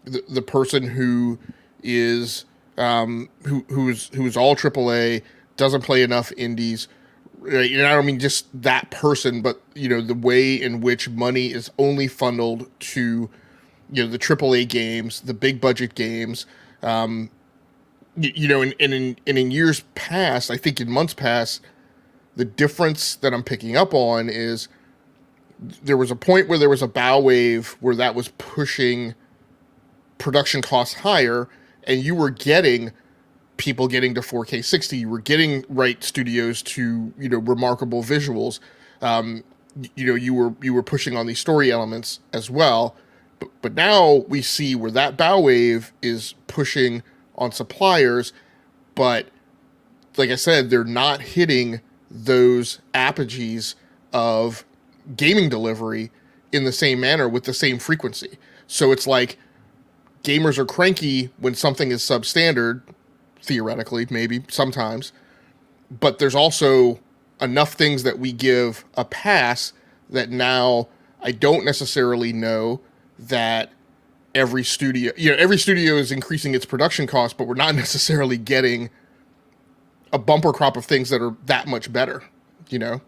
S2: the person who is who's all AAA, doesn't play enough indies. Right? And I don't mean just that person, but the way in which money is only funneled to the AAA games, the big budget games. In years past, I think in months past, the difference that I'm picking up on is there was a point where there was a bow wave where that was pushing production costs higher, and you were getting people getting to 4K 60. You were getting studios to remarkable visuals. you were pushing on these story elements as well. But now we see where that bow wave is pushing on suppliers, but like I said, they're not hitting those apogees of gaming delivery in the same manner with the same frequency. So it's like gamers are cranky when something is substandard, theoretically, maybe sometimes, but there's also enough things that we give a pass that now I don't necessarily know that every studio is increasing its production costs, but we're not necessarily getting a bumper crop of things that are that much better, you know?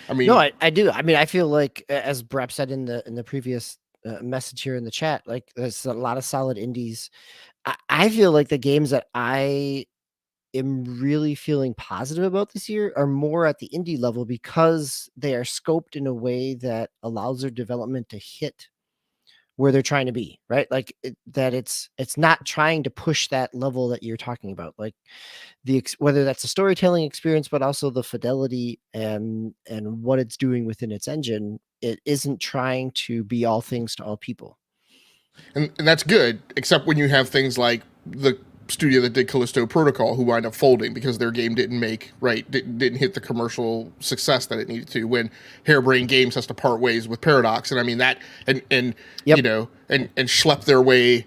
S2: I mean,
S1: No, I do. I mean, I feel like, as Brep said in the previous message here in the chat, like there's a lot of solid indies. I feel like the games that I am really feeling positive about this year are more at the indie level because they are scoped in a way that allows their development to hit where they're trying to be, right? Like that it's not trying to push that level that you're talking about. Like whether that's a storytelling experience, but also the fidelity and what it's doing within its engine. It isn't trying to be all things to all people.
S2: and that's good, except when you have things like the studio that did Callisto Protocol who wind up folding because their game didn't hit the commercial success that it needed to, when Harebrained Games has to part ways with Paradox. And I mean that, and
S1: Yep.
S2: and schlep their way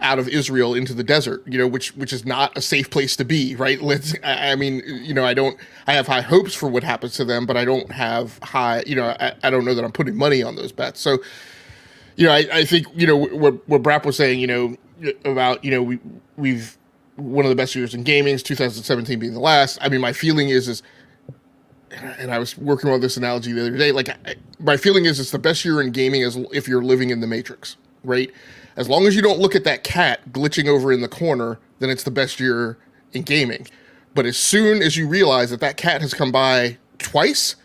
S2: out of Israel into the desert, which is not a safe place to be, right? I mean, I have high hopes for what happens to them, but I don't have I don't know that I'm putting money on those bets. So, I think, what Brap was saying, about, we've one of the best years in gaming, 2017 being the last. I mean, my feeling is, and I was working on this analogy the other day, like my feeling is it's the best year in gaming as if you're living in the Matrix, right? As long as you don't look at that cat glitching over in the corner, then it's the best year in gaming. But as soon as you realize that cat has come by twice,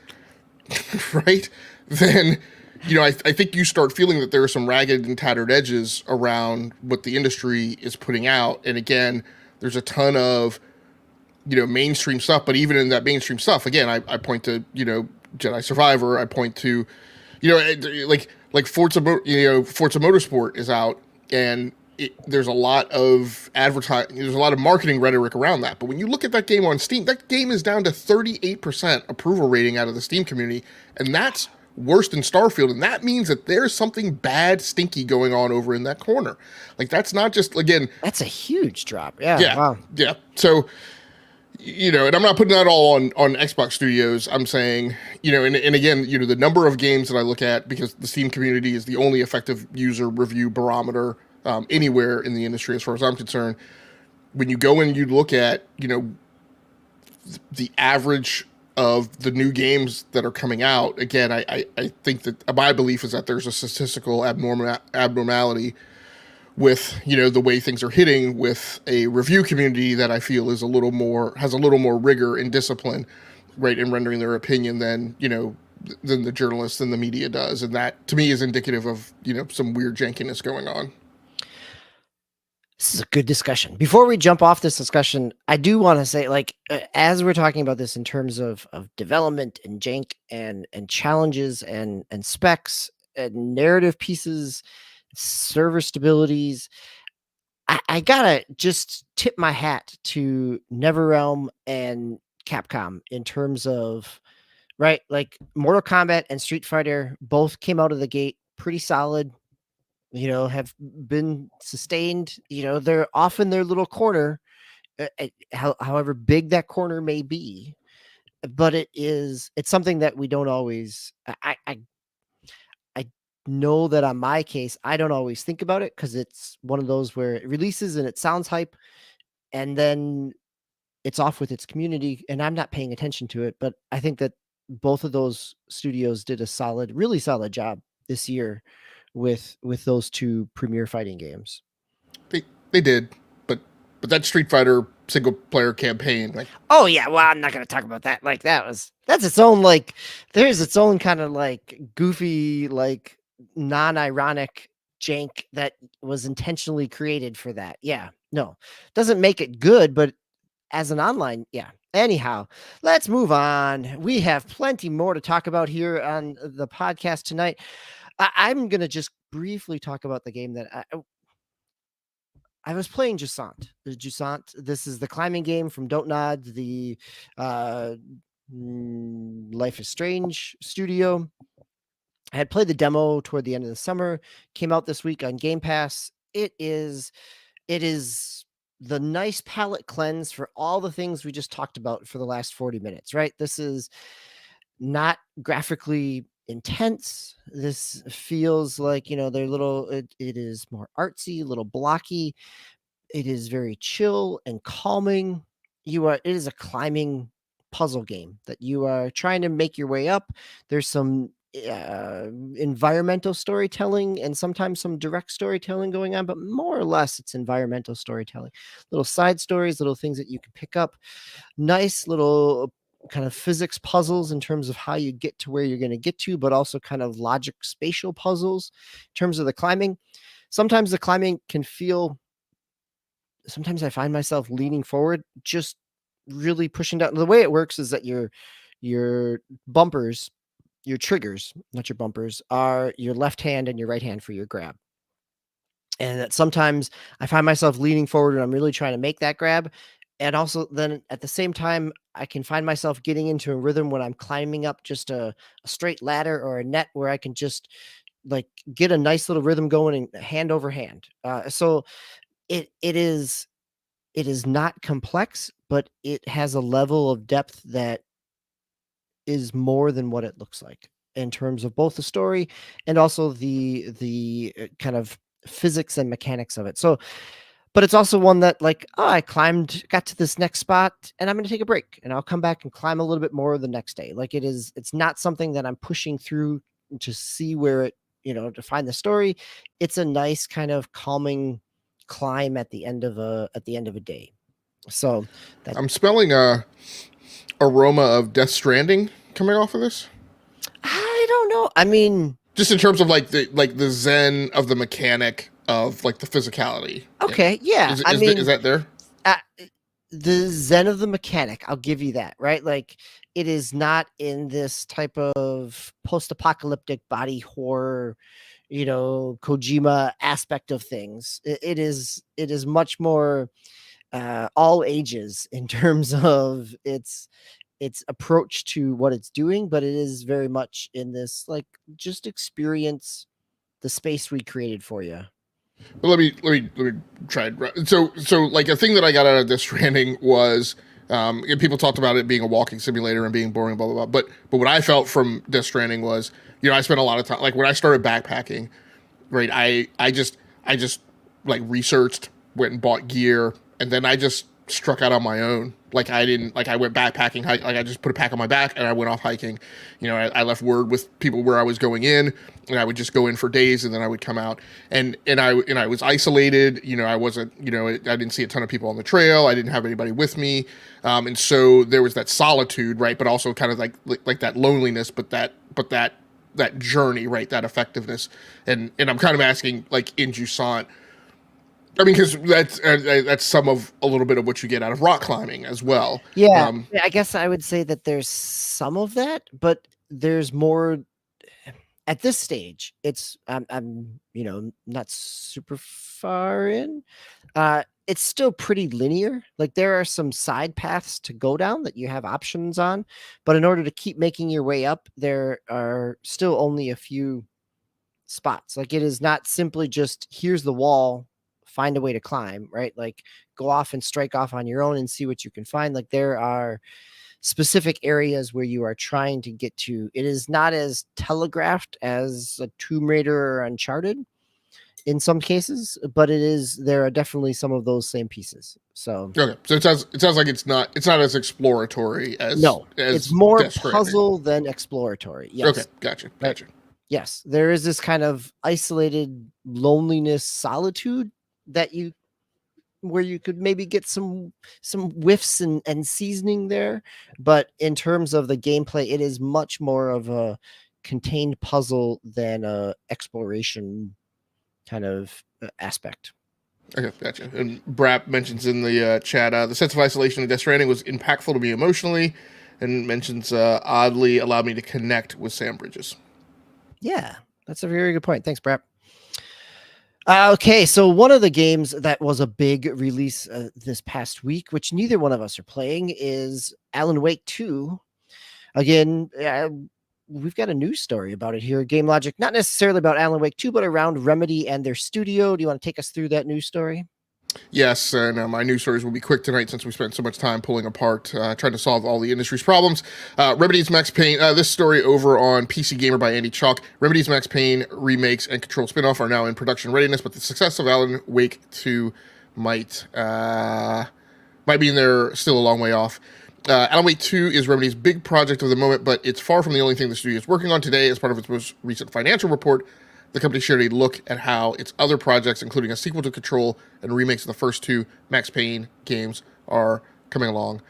S2: right, then I think you start feeling that there are some ragged and tattered edges around what the industry is putting out. And again, there's a ton of mainstream stuff, but even in that mainstream stuff, again, I point to Jedi Survivor. I point to like Forza Motorsport is out, and there's a lot of there's a lot of marketing rhetoric around that. But when you look at that game on Steam, that game is down to 38% approval rating out of the Steam community, and that's worse than Starfield. And that means that there's something bad, stinky going on over in that corner. Like, that's not just, again,
S1: that's a huge drop. Yeah.
S2: Yeah.
S1: Wow.
S2: Yeah. So, and I'm not putting that all on Xbox Studios. I'm saying, and again, the number of games that I look at, because the Steam community is the only effective user review barometer anywhere in the industry, as far as I'm concerned. When you go and you look at, the average of the new games that are coming out, again, I think that my belief is that there's a statistical abnormality with the way things are hitting, with a review community that I feel has a little more rigor and discipline, right, in rendering their opinion than than the journalists and the media does. And that, to me, is indicative of some weird jankiness going on.
S1: This is a good discussion. Before we jump off this discussion, I do want to say, like, as we're talking about this in terms of development and jank and challenges and specs and narrative pieces, server stabilities, I gotta just tip my hat to NetherRealm and Capcom in terms of, right, like Mortal Kombat and Street Fighter both came out of the gate pretty solid, have been sustained. They're off in their little corner, however big that corner may be, but it's something that we don't always, I know that on my case, I don't always think about it because it's one of those where it releases and it sounds hype, and then it's off with its community, and I'm not paying attention to it. But I think that both of those studios did a really solid job this year with those two premier fighting games.
S2: They did, but that Street Fighter single player campaign, like,
S1: oh yeah, well, I'm not going to talk about that. Like, that's its own, like, there's its own kind of like goofy, like non-ironic jank that was intentionally created for that. Yeah, no, doesn't make it good, but as an online, yeah, Anyhow, let's move on. We have plenty more to talk about here on the podcast tonight. I'm going to just briefly talk about the game that I was playing Jusant. Jusant. This is the climbing game from Don't Nod, the uh, Life is Strange studio. I had played the demo toward the end of the summer, came out this week on Game Pass. It is the nice palate cleanse for all the things we just talked about for the last 40 minutes, right? This is not graphically intense. This feels like, they're it is more artsy, a little blocky. It is very chill and calming. It is a climbing puzzle game that you are trying to make your way up. There's some environmental storytelling and sometimes some direct storytelling going on, but more or less it's environmental storytelling. Little side stories, little things that you can pick up. Nice little kind of physics puzzles in terms of how you get to where you're going to get to, but also kind of logic spatial puzzles in terms of the climbing. Sometimes the climbing can feel sometimes I find myself leaning forward, just really pushing down. The way it works is that your bumpers, your triggers, not your bumpers, are your left hand and your right hand for your grab. And that sometimes I find myself leaning forward and I'm really trying to make that grab. And also then at the same time, I can find myself getting into a rhythm when I'm climbing up just a straight ladder or a net where I can just like get a nice little rhythm going and hand over hand. So it is not complex, but it has a level of depth that is more than what it looks like in terms of both the story and also the kind of physics and mechanics of it. So, but it's also one that like, oh, I got to this next spot and I'm going to take a break and I'll come back and climb a little bit more the next day. Like it's not something that I'm pushing through to see where it, to find the story. It's a nice kind of calming climb at the end of a day. So that
S2: I'm smelling a aroma of Death Stranding coming off of this.
S1: I don't know. I mean,
S2: Just in terms of like the zen of the mechanic of like the physicality.
S1: okay, yeah.
S2: Is that there?
S1: Uh, the zen of the mechanic, I'll give you that, right? Like it is not in this type of post-apocalyptic body horror, Kojima aspect of things. It is much more all ages in terms of its approach to what it's doing, but it is very much in this like just experience the space we created for you.
S2: Well, let me try it. So like a thing that I got out of Death Stranding was and people talked about it being a walking simulator and being boring, blah blah blah. But what I felt from Death Stranding was, I spent a lot of time, like when I started backpacking, right? I just like researched, went and bought gear, and then I just struck out on my own. Like I went backpacking, like I just put a pack on my back and I went off hiking. I left word with people where I was going in, and I would just go in for days and then I would come out. And I was isolated. I wasn't, I didn't see a ton of people on the trail. I didn't have anybody with me, and so there was that solitude, right? But also kind of like that loneliness, but that journey, right? That effectiveness. And I'm kind of asking, like in Jusant, I mean, because that's some of a little bit of what you get out of rock climbing as well.
S1: Yeah, I guess I would say that there's some of that, but there's more at this stage. I'm not super far in. It's still pretty linear. Like there are some side paths to go down that you have options on, but in order to keep making your way up, there are still only a few spots. Like it is not simply just here's the wall, find a way to climb, right? Like go off and strike off on your own and see what you can find. Like there are specific areas where you are trying to get to. It is not as telegraphed as a Tomb Raider or Uncharted in some cases, but there are definitely some of those same pieces. So
S2: okay, so it sounds like it's not as exploratory as
S1: no,
S2: as
S1: it's more
S2: Death Stranding.
S1: Puzzle than exploratory. Yes.
S2: Okay, gotcha.
S1: Right. Yes, there is this kind of isolated loneliness, solitude that where you could maybe get some whiffs and seasoning there, but in terms of the gameplay, it is much more of a contained puzzle than a exploration kind of aspect.
S2: Okay, gotcha. And Brap mentions in the chat, the sense of isolation of Death Stranding was impactful to me emotionally, and mentions oddly allowed me to connect with Sam Bridges.
S1: Yeah, that's a very good point. Thanks, Brap. Okay, so one of the games that was a big release this past week, which neither one of us are playing, is Alan Wake 2. Again, we've got a news story about it here. Game Logic, not necessarily about Alan Wake 2, but around Remedy and their studio. Do you want to take us through that news story?
S2: Yes, and my news stories will be quick tonight since we spent so much time pulling apart, trying to solve all the industry's problems. Remedy's Max Payne, this story over on PC Gamer by Andy Chalk. Remedy's Max Payne remakes and Control spinoff are now in production readiness, but the success of Alan Wake 2 might be in there still a long way off. Alan Wake 2 is Remedy's big project of the moment, but it's far from the only thing the studio is working on. Today, as part of its most recent financial report, the company shared a look at how its other projects, including a sequel to Control and remakes of the first two Max Payne games, are coming along.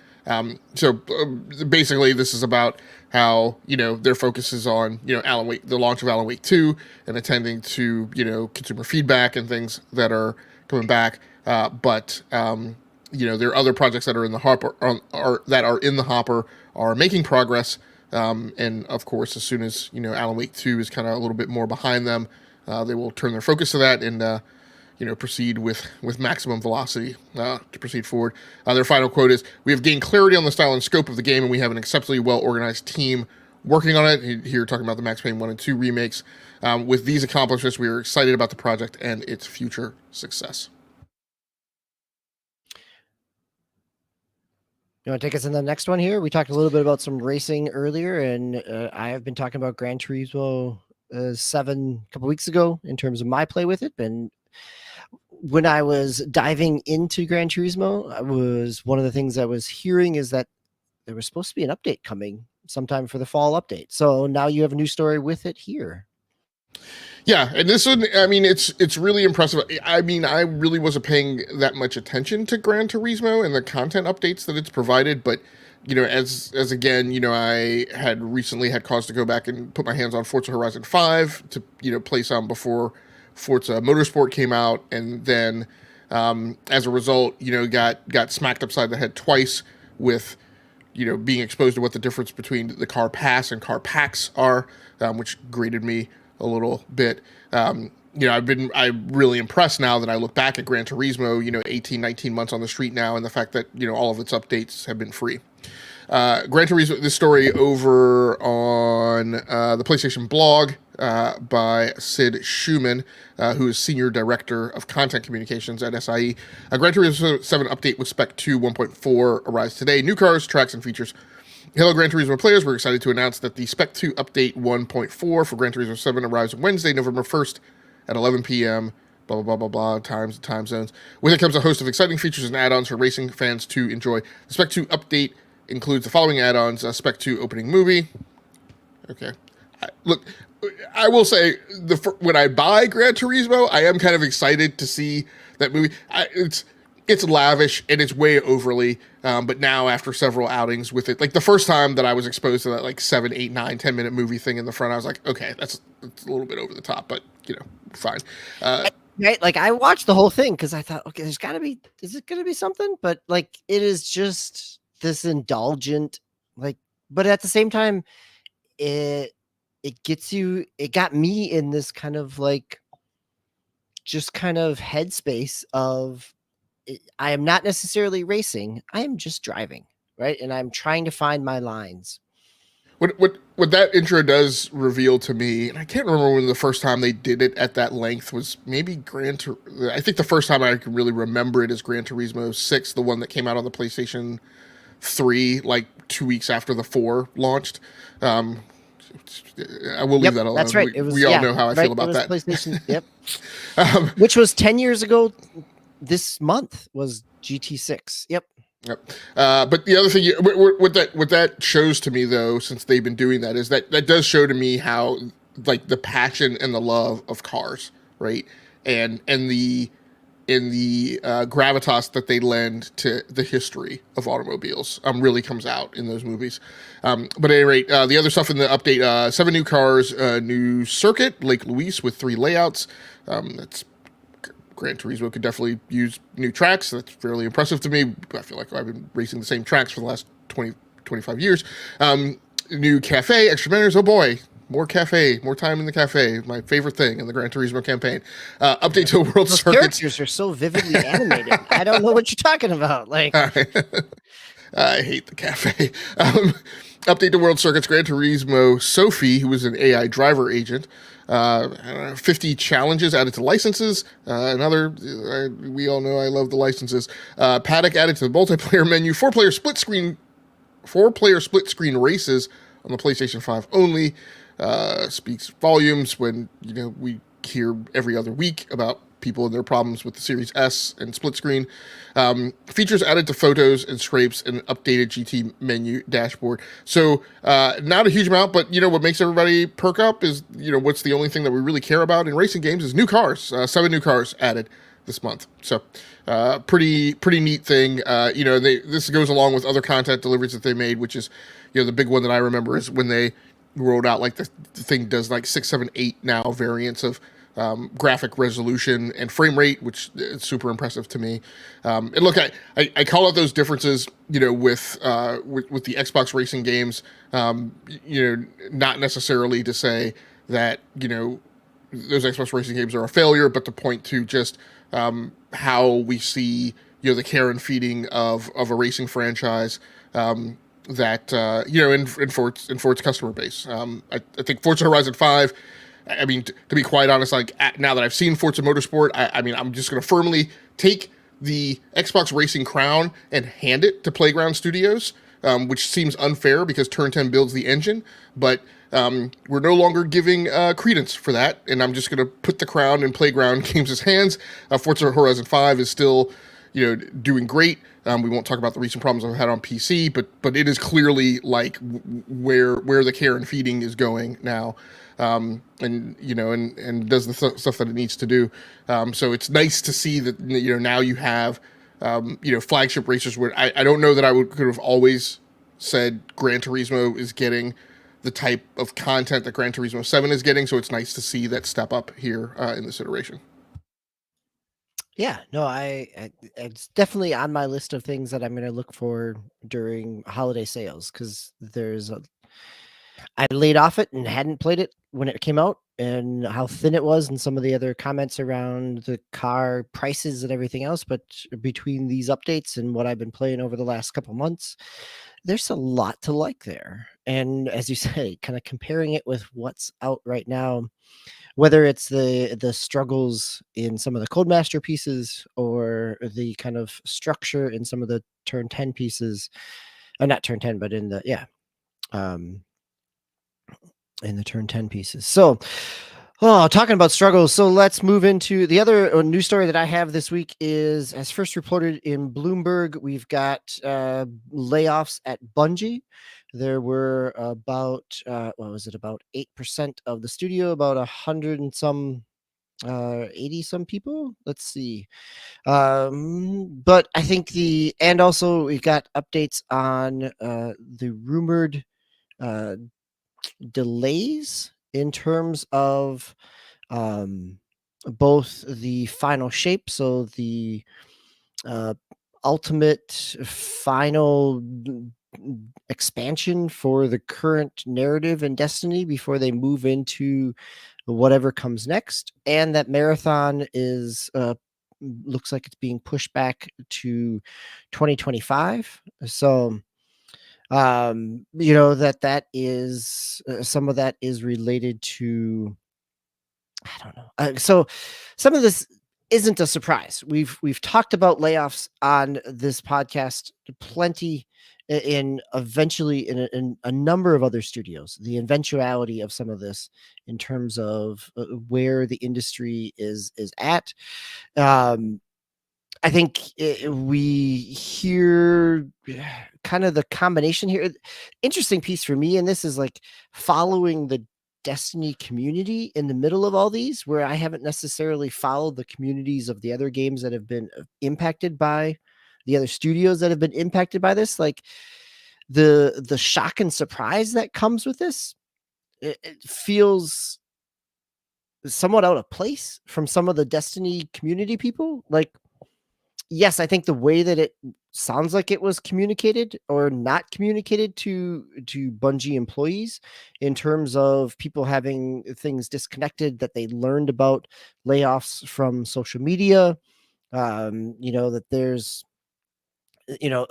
S2: Basically, this is about how their focus is on Alan Wake, the launch of Alan Wake 2, and attending to consumer feedback and things that are coming back. But there are other projects that are in the hopper, are making progress. And of course, as soon as Alan Wake 2 is kind of a little bit more behind them, they will turn their focus to that and proceed with maximum velocity to proceed forward. Their final quote is, "We have gained clarity on the style and scope of the game, and we have an exceptionally well organized team working on it." Here, talking about the Max Payne 1 and 2 remakes. With these accomplishments, we are excited about the project and its future success.
S1: You want to take us in the next one here? We talked a little bit about some racing earlier, and I have been talking about Gran Turismo 7 a couple weeks ago in terms of my play with it. And when I was diving into Gran Turismo, one of the things I was hearing is that there was supposed to be an update coming sometime for the fall update. So now you have a new story with it here.
S2: Yeah, and this one, I mean, it's really impressive. I mean, I really wasn't paying that much attention to Gran Turismo and the content updates that it's provided, but as again, I had recently had cause to go back and put my hands on Forza Horizon 5 to play some before Forza Motorsport came out, and then as a result, got smacked upside the head twice with being exposed to what the difference between the car pass and car packs are, which grated me a little bit. I'm really impressed now that I look back at Gran Turismo, 18, 19 months on the street now, and the fact that, all of its updates have been free. Gran Turismo, this story over on the PlayStation blog by Sid Schumann, who is Senior Director of Content Communications at SIE. Gran Turismo 7 update with Spec 2 1.4 arrives today. New cars, tracks, and features. Hello, Gran Turismo players. We're excited to announce that the Spec 2 Update 1.4 for Gran Turismo 7 arrives Wednesday, November 1st at 11 p.m., blah, blah, blah, blah, blah, time zones. With it comes a host of exciting features and add-ons for racing fans to enjoy. The Spec 2 Update includes the following add-ons: Spec 2 opening movie. Okay. Look, I will say, when I buy Gran Turismo, I am kind of excited to see that movie. It's lavish and it's way overly, but now after several outings with it, like the first time that I was exposed to that like 7, 8, 9, 10 minute movie thing in the front, I was like, okay, that's a little bit over the top, but fine.
S1: Right, like I watched the whole thing because I thought, okay, is it gonna be something? But like it is just this indulgent, like, but at the same time, it got me in this kind of like just kind of headspace of I am not necessarily racing. I am just driving, right? And I'm trying to find my lines.
S2: What that intro does reveal to me, and I can't remember when the first time they did it at that length was, maybe I think the first time I can really remember it is Gran Turismo 6, the one that came out on the PlayStation 3, like 2 weeks after the 4 launched. I will leave that alone.
S1: That's right.
S2: We all know how I feel about that.
S1: PlayStation. Yep. Which was 10 years ago. This month was GT6. Yep.
S2: But the other thing, what that shows to me, though, since they've been doing that, is that does show to me how, like, the passion and the love of cars, right, and the gravitas that they lend to the history of automobiles really comes out in those movies. But at any rate, the other stuff in the update: 7 new cars, new circuit, Lake Louise with 3 layouts. That's Gran Turismo could definitely use new tracks. That's fairly impressive to me. I feel like I've been racing the same tracks for the last 20, 25 years. New cafe, extra menus. Oh boy, more cafe, more time in the cafe. My favorite thing in the Gran Turismo campaign. Update to World
S1: Those
S2: Circuits.
S1: characters are so vividly animated. I don't know what you're talking about. Like,
S2: I hate the cafe. Update to World Circuits Gran Turismo Sophie, who was an AI driver agent. 50 challenges added to licenses. We all know I love the licenses. Paddock added to the multiplayer menu. Four-player split screen races on the PlayStation 5 only. Speaks volumes when we hear every other week about people and their problems with the Series S and split screen. Features added to photos and scrapes and updated GT menu dashboard. So not a huge amount, but what makes everybody perk up is what's the only thing that we really care about in racing games is new cars. 7 new cars added this month. So pretty neat thing. This goes along with other content deliveries that they made, which is the big one that I remember is when they rolled out like the thing does like 6, 7, 8 now variants of graphic resolution and frame rate, which is super impressive to me. And look, I call out those differences, with the Xbox racing games, not necessarily to say that, those Xbox racing games are a failure, but to point to just how we see, the care and feeding of a racing franchise, that in Ford's customer base. I think Forza Horizon 5. I mean, to be quite honest, like now that I've seen Forza Motorsport, I'm just going to firmly take the Xbox Racing crown and hand it to Playground Studios, which seems unfair because Turn 10 builds the engine, but we're no longer giving credence for that, and I'm just going to put the crown in Playground Games' hands. Forza Horizon 5 is still, doing great. We won't talk about the recent problems I've had on PC, but it is clearly like where the care and feeding is going now. And does the stuff that it needs to do. So it's nice to see that, now you have, flagship racers where I don't know that could have always said Gran Turismo is getting the type of content that Gran Turismo 7 is getting. So it's nice to see that step up here in this iteration.
S1: Yeah, no, it's definitely on my list of things that I'm going to look for during holiday sales because I laid off it and hadn't played it when it came out and how thin it was and some of the other comments around the car prices and everything else. But between these updates and what I've been playing over the last couple months, there's a lot to like there. And as you say, kind of comparing it with what's out right now, whether it's the struggles in some of the Codemaster pieces or the kind of structure in some of the Turn 10 pieces, not Turn 10, but in the in the Turn 10 pieces. So, talking about struggles. So let's move into the other news story that I have this week is, as first reported in Bloomberg, we've got layoffs at Bungie. There were about, about 8% of the studio, about 100 and some, 80 some people. Let's see. But I think and also we got updates on the rumored delays in terms of both the final shape, so the ultimate final expansion for the current narrative in Destiny before they move into whatever comes next, and that Marathon is looks like it's being pushed back to 2025. So that is some of that is related to, I don't know. So some of this isn't a surprise. We've talked about layoffs on this podcast plenty in a number of other studios, the eventuality of some of this in terms of where the industry is at. I think we hear kind of the combination here. Interesting piece for me, and this is like following the Destiny community in the middle of all these, where I haven't necessarily followed the communities of the other games that have been impacted by the other studios that have been impacted by this. Like the shock and surprise that comes with this, it feels somewhat out of place from some of the Destiny community people. Like, yes, I think the way that it sounds like it was communicated or not communicated to Bungie employees, in terms of people having things disconnected that they learned about, layoffs from social media, that there's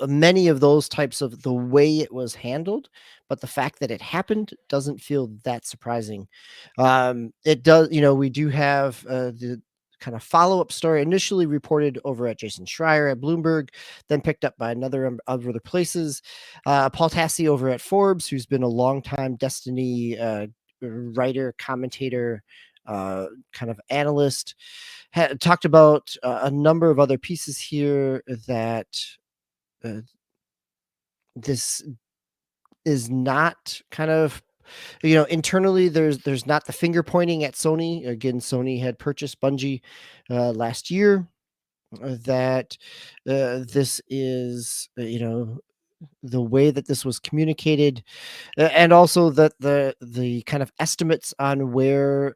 S1: many of those types of the way it was handled, but the fact that it happened doesn't feel that surprising. It does, we do have the kind of follow-up story initially reported over at Jason Schreier at Bloomberg, then picked up by another other places. Paul Tassi over at Forbes, who's been a longtime Destiny writer, commentator, kind of analyst, talked about a number of other pieces here that this is not kind of, internally there's not the finger pointing at Sony. Again, Sony had purchased Bungie last year. That this is, the way that this was communicated, and also that the kind of estimates on where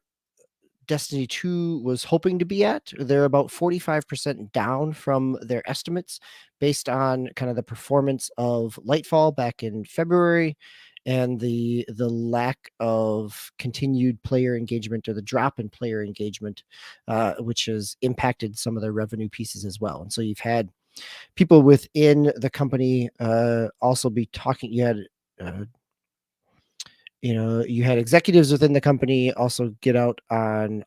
S1: Destiny 2 was hoping to be at. They're about 45% down from their estimates, based on kind of the performance of Lightfall back in February, and the lack of continued player engagement, or the drop in player engagement, which has impacted some of their revenue pieces as well. And so you've had people within the company also be talking. You had executives within the company also get out on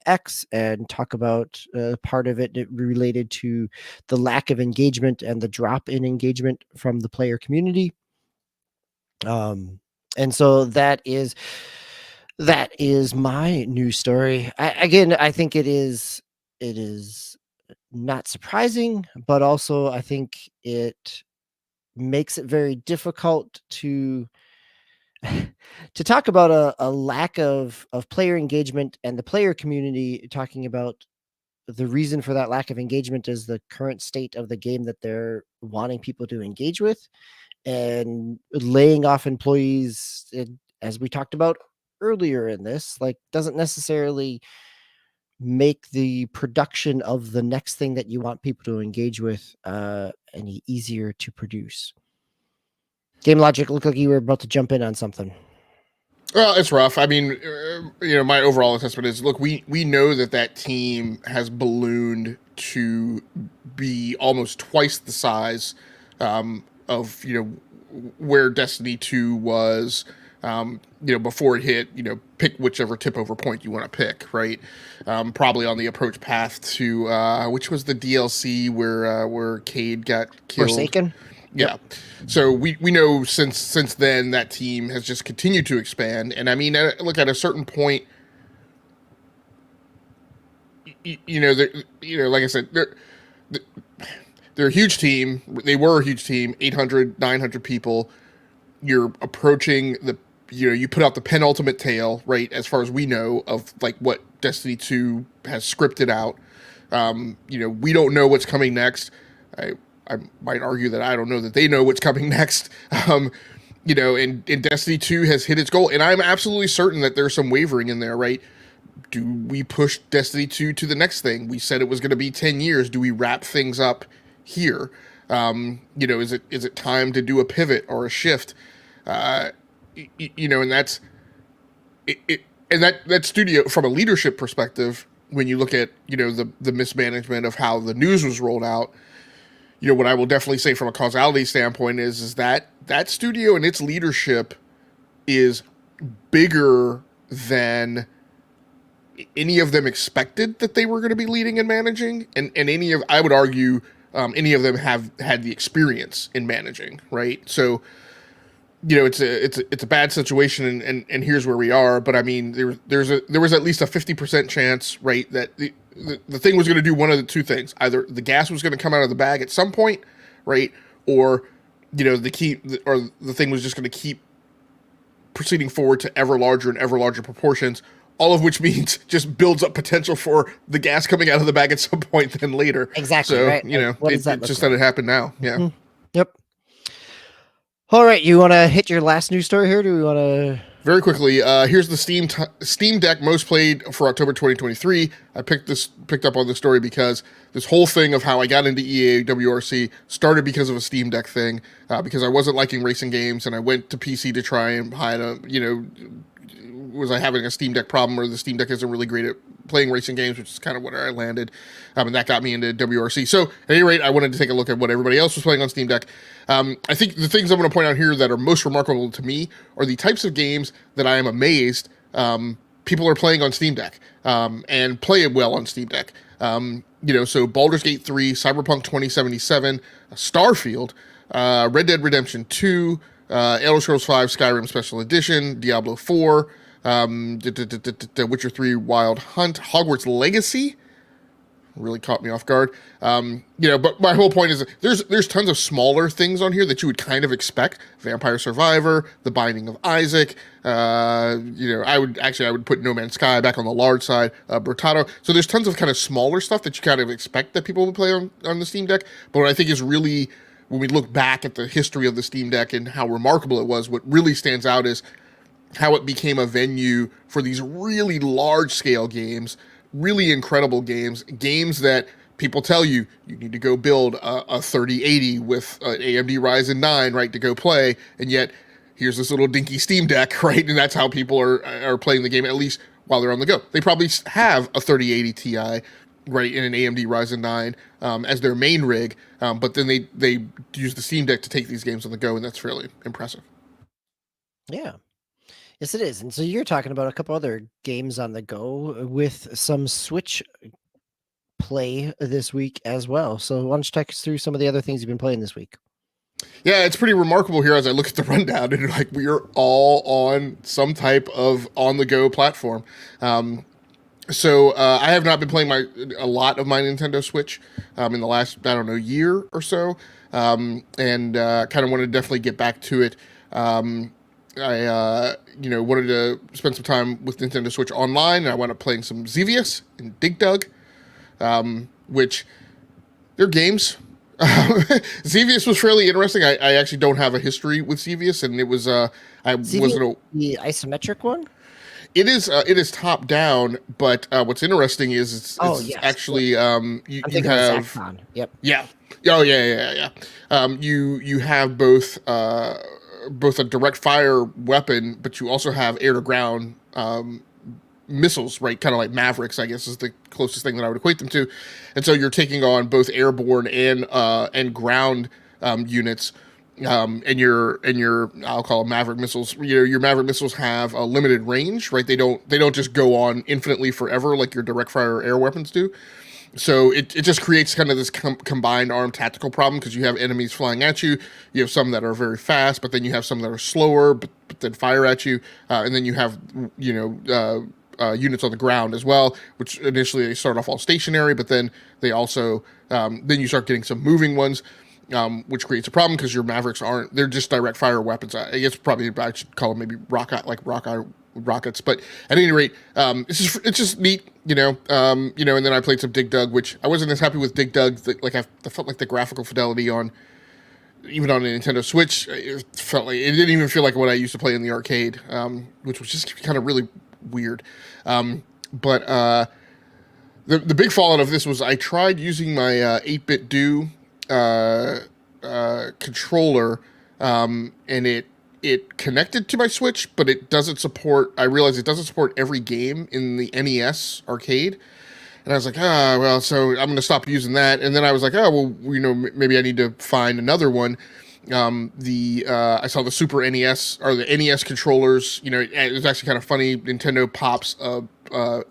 S1: X and talk about part of it related to the lack of engagement and the drop in engagement from the player community. And so that is my news story. I think it is not surprising, but also I think it makes it very difficult to talk about a lack of player engagement, and the player community talking about the reason for that lack of engagement is the current state of the game that they're wanting people to engage with, and laying off employees, as we talked about earlier in this, like, doesn't necessarily make the production of the next thing that you want people to engage with any easier to produce. Game Logic, looked like you were about to jump in on something.
S2: Well, it's rough. I mean, my overall assessment is, look, we know that team has ballooned to be almost twice the size of where Destiny 2 was. Before it hit, pick whichever tip over point you want to pick, right? Probably on the approach path to which was the DLC where Cade got killed.
S1: Forsaken.
S2: Yeah. Yep. So we know since then that team has just continued to expand. And I mean, look, at a certain point, like I said, they're a huge team. They were a huge team, 800, 900 people. You're approaching you put out the penultimate tale, right? As far as we know, of like what Destiny 2 has scripted out. We don't know what's coming next. I might argue that I don't know that they know what's coming next. And Destiny 2 has hit its goal. And I'm absolutely certain that there's some wavering in there, right? Do we push Destiny 2 to the next thing? We said it was going to be 10 years. Do we wrap things up here? Is it time to do a pivot or a shift? And that's it. And that studio, from a leadership perspective, when you look at, the mismanagement of how the news was rolled out, what I will definitely say from a causality standpoint is that studio and its leadership is bigger than any of them expected that they were going to be leading and managing. And I would argue, any of them have had the experience in managing, right? So, it's a bad situation, and here's where we are. But I mean, there was at least a 50% chance, right, that the thing was going to do one of the two things: either the gas was going to come out of the bag at some point, right, or the thing was just going to keep proceeding forward to ever larger proportions. All of which means just builds up potential for the gas coming out of the bag at some point then later.
S1: Exactly.
S2: So,
S1: right.
S2: It's just that it happened now. Yeah.
S1: Mm-hmm. Yep. All right. You want to hit your last news story here? Do we want to?
S2: Very quickly, here's the Steam Deck most played for October 2023. I picked up on this story because this whole thing of how I got into EA WRC started because of a Steam Deck thing, because I wasn't liking racing games, and I went to PC to try and hide was I having a Steam Deck problem, or the Steam Deck isn't really great at playing racing games, which is kind of where I landed. And that got me into WRC. So at any rate, I wanted to take a look at what everybody else was playing on Steam Deck. I think the things I'm going to point out here that are most remarkable to me are the types of games that I am amazed people are playing on Steam Deck, and play it well on Steam Deck. So Baldur's Gate 3, Cyberpunk 2077, Starfield, Red Dead Redemption 2, Elder Scrolls 5 Skyrim Special Edition, Diablo 4, Witcher 3 Wild Hunt, Hogwarts Legacy. Really caught me off guard. But my whole point is that there's tons of smaller things on here that you would kind of expect. Vampire Survivor, The Binding of Isaac. I would put No Man's Sky back on the large side. Bertato. So there's tons of kind of smaller stuff that you kind of expect that people would play on the Steam Deck. But what I think is really, when we look back at the history of the Steam Deck and how remarkable it was, what really stands out is how it became a venue for these really large scale games, really incredible games that people tell you need to go build a 3080 with an AMD Ryzen 9, right, to go play. And yet here's this little dinky Steam Deck, right? And that's how people are playing the game, at least while they're on the go. They probably have a 3080 Ti, right, in an AMD Ryzen 9 as their main rig. But then they use the Steam Deck to take these games on the go, and that's really impressive.
S1: Yeah. Yes, it is. And so you're talking about a couple other games on the go with some Switch play this week as well. So why don't you take us through some of the other things you've been playing this week?
S2: Yeah, it's pretty remarkable here as I look at the rundown, and like we are all on some type of on-the-go platform. So I have not been playing a lot of my Nintendo Switch in the last, year or so, and kind of wanted to definitely get back to it. I wanted to spend some time with Nintendo Switch Online, and I wound up playing some Xevious and Dig Dug, which they're games. Xevious was fairly interesting. I actually don't have a history with Xevious, and it was
S1: the isometric one.
S2: It is top down, but what's interesting is it's actually you have
S1: Zacon. Yep.
S2: Yeah. Oh yeah. You have both a direct fire weapon, but you also have air to ground missiles, right? Kind of like Mavericks, I guess, is the closest thing that I would equate them to. And so you're taking on both airborne and ground units. And your I'll call them Maverick missiles. Your Maverick missiles have a limited range, right? They don't just go on infinitely forever like your direct fire air weapons do. So it just creates kind of this combined arm tactical problem, because you have enemies flying at you. You have some that are very fast, but then you have some that are slower, but then fire at you. And then you have units on the ground as well, which initially they start off all stationary, but then they also then you start getting some moving ones. Which creates a problem because your Mavericks they're just direct fire weapons. I guess probably I should call them maybe rockets. But at any rate, it's just neat, and then I played some Dig Dug, which I wasn't as happy with Dig Dug. I felt like the graphical fidelity even on a Nintendo Switch, it didn't even feel like what I used to play in the arcade, which was just kind of really weird. But the big fallout of this was I tried using my 8-bit Do controller, and it connected to my Switch, but it doesn't support. I realized it doesn't support every game in the NES arcade, and I was like, so I'm going to stop using that. And then I was like, maybe I need to find another one. I saw the Super NES or the NES controllers. It was actually kind of funny. Nintendo pops a